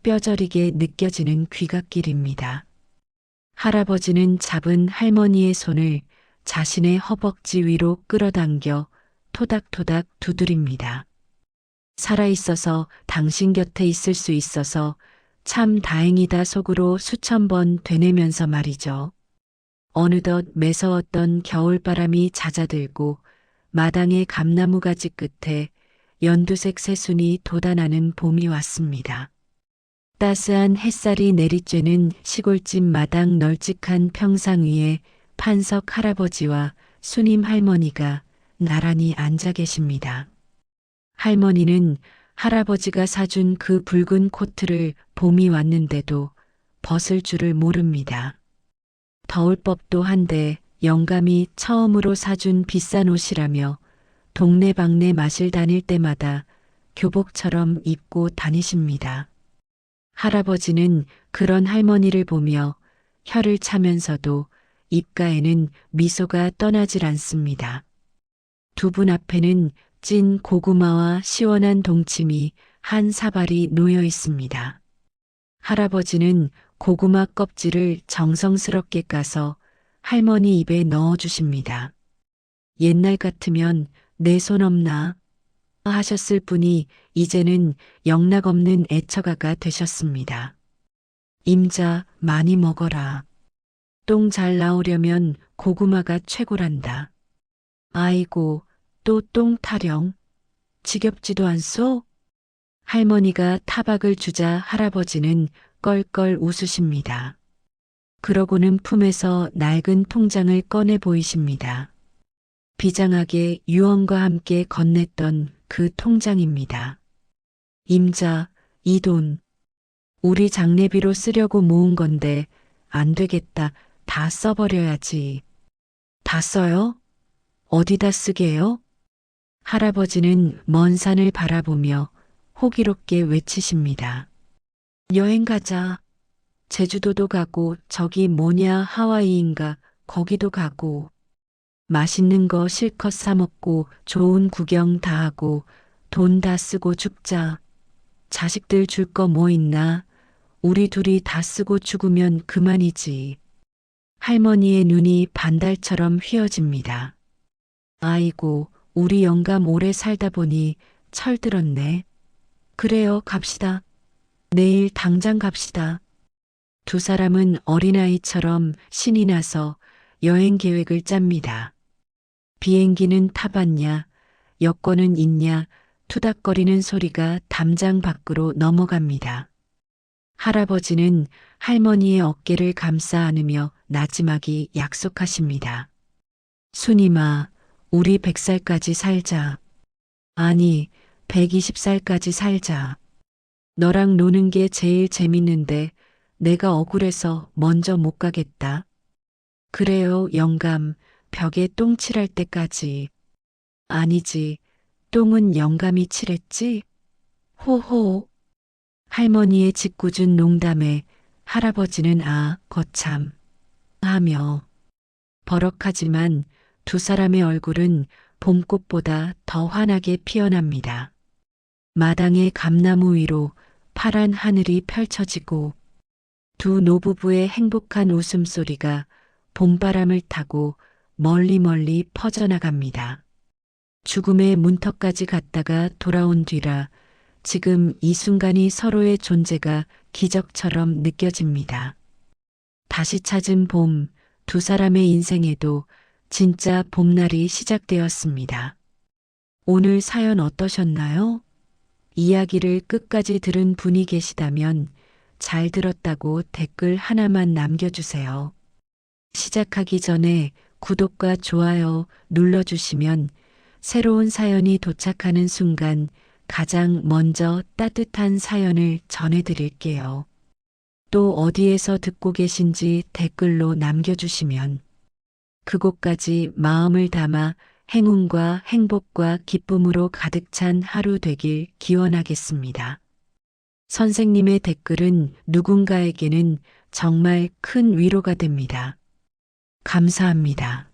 뼈저리게 느껴지는 귀갓길입니다. 할아버지는 잡은 할머니의 손을 자신의 허벅지 위로 끌어당겨 토닥토닥 두드립니다. 살아있어서 당신 곁에 있을 수 있어서 참 다행이다 속으로 수천 번 되뇌면서 말이죠. 어느덧 매서웠던 겨울바람이 잦아들고 마당의 감나무 가지 끝에 연두색 새순이 돋아나는 봄이 왔습니다. 따스한 햇살이 내리쬐는 시골집 마당 널찍한 평상 위에 판석 할아버지와 수님 할머니가 나란히 앉아 계십니다. 할머니는 할아버지가 사준 그 붉은 코트를 봄이 왔는데도 벗을 줄을 모릅니다. 더울 법도 한데 영감이 처음으로 사준 비싼 옷이라며 동네방네 마실 다닐 때마다 교복처럼 입고 다니십니다. 할아버지는 그런 할머니를 보며 혀를 차면서도 입가에는 미소가 떠나질 않습니다. 두 분 앞에는 찐 고구마와 시원한 동치미 한 사발이 놓여 있습니다. 할아버지는 고구마 껍질을 정성스럽게 까서 할머니 입에 넣어 주십니다. 옛날 같으면 내 손 없나 하셨을 분이 이제는 영락없는 애처가가 되셨습니다. 임자 많이 먹어라. 똥 잘 나오려면 고구마가 최고란다. 아이고 또 똥 타령. 지겹지도 않소? 할머니가 타박을 주자 할아버지는 껄껄 웃으십니다. 그러고는 품에서 낡은 통장을 꺼내 보이십니다. 비장하게 유언과 함께 건넸던 그 통장입니다. 임자, 이 돈. 우리 장례비로 쓰려고 모은 건데 안 되겠다. 다 써버려야지. 다 써요? 어디다 쓰게요? 할아버지는 먼 산을 바라보며 호기롭게 외치십니다. 여행 가자. 제주도도 가고 저기 뭐냐 하와이인가 거기도 가고 맛있는 거 실컷 사 먹고 좋은 구경 다 하고 돈 다 쓰고 죽자. 자식들 줄 거 뭐 있나? 우리 둘이 다 쓰고 죽으면 그만이지. 할머니의 눈이 반달처럼 휘어집니다. 아이고, 우리 영감 오래 살다 보니 철들었네. 그래요, 갑시다. 내일 당장 갑시다. 두 사람은 어린아이처럼 신이 나서 여행 계획을 짭니다. 비행기는 타봤냐, 여권은 있냐, 투닥거리는 소리가 담장 밖으로 넘어갑니다. 할아버지는 할머니의 어깨를 감싸 안으며 나지막이 약속하십니다. 순임아, 우리 100살까지 살자. 아니, 120살까지 살자. 너랑 노는 게 제일 재밌는데 내가 억울해서 먼저 못 가겠다. 그래요, 영감. 벽에 똥 칠할 때까지. 아니지. 똥은 영감이 칠했지? 호호. 할머니의 짓궂은 농담에 할아버지는 아, 거참 하며 버럭하지만 두 사람의 얼굴은 봄꽃보다 더 환하게 피어납니다. 마당의 감나무 위로 파란 하늘이 펼쳐지고 두 노부부의 행복한 웃음소리가 봄바람을 타고 멀리 퍼져나갑니다. 죽음의 문턱까지 갔다가 돌아온 뒤라 지금 이 순간이 서로의 존재가 기적처럼 느껴집니다. 다시 찾은 봄, 두 사람의 인생에도 진짜 봄날이 시작되었습니다. 오늘 사연 어떠셨나요? 이야기를 끝까지 들은 분이 계시다면 잘 들었다고 댓글 하나만 남겨주세요. 시작하기 전에 구독과 좋아요 눌러주시면 새로운 사연이 도착하는 순간 가장 먼저 따뜻한 사연을 전해드릴게요. 또 어디에서 듣고 계신지 댓글로 남겨주시면 그곳까지 마음을 담아 행운과 행복과 기쁨으로 가득 찬 하루 되길 기원하겠습니다. 선생님의 댓글은 누군가에게는 정말 큰 위로가 됩니다. 감사합니다.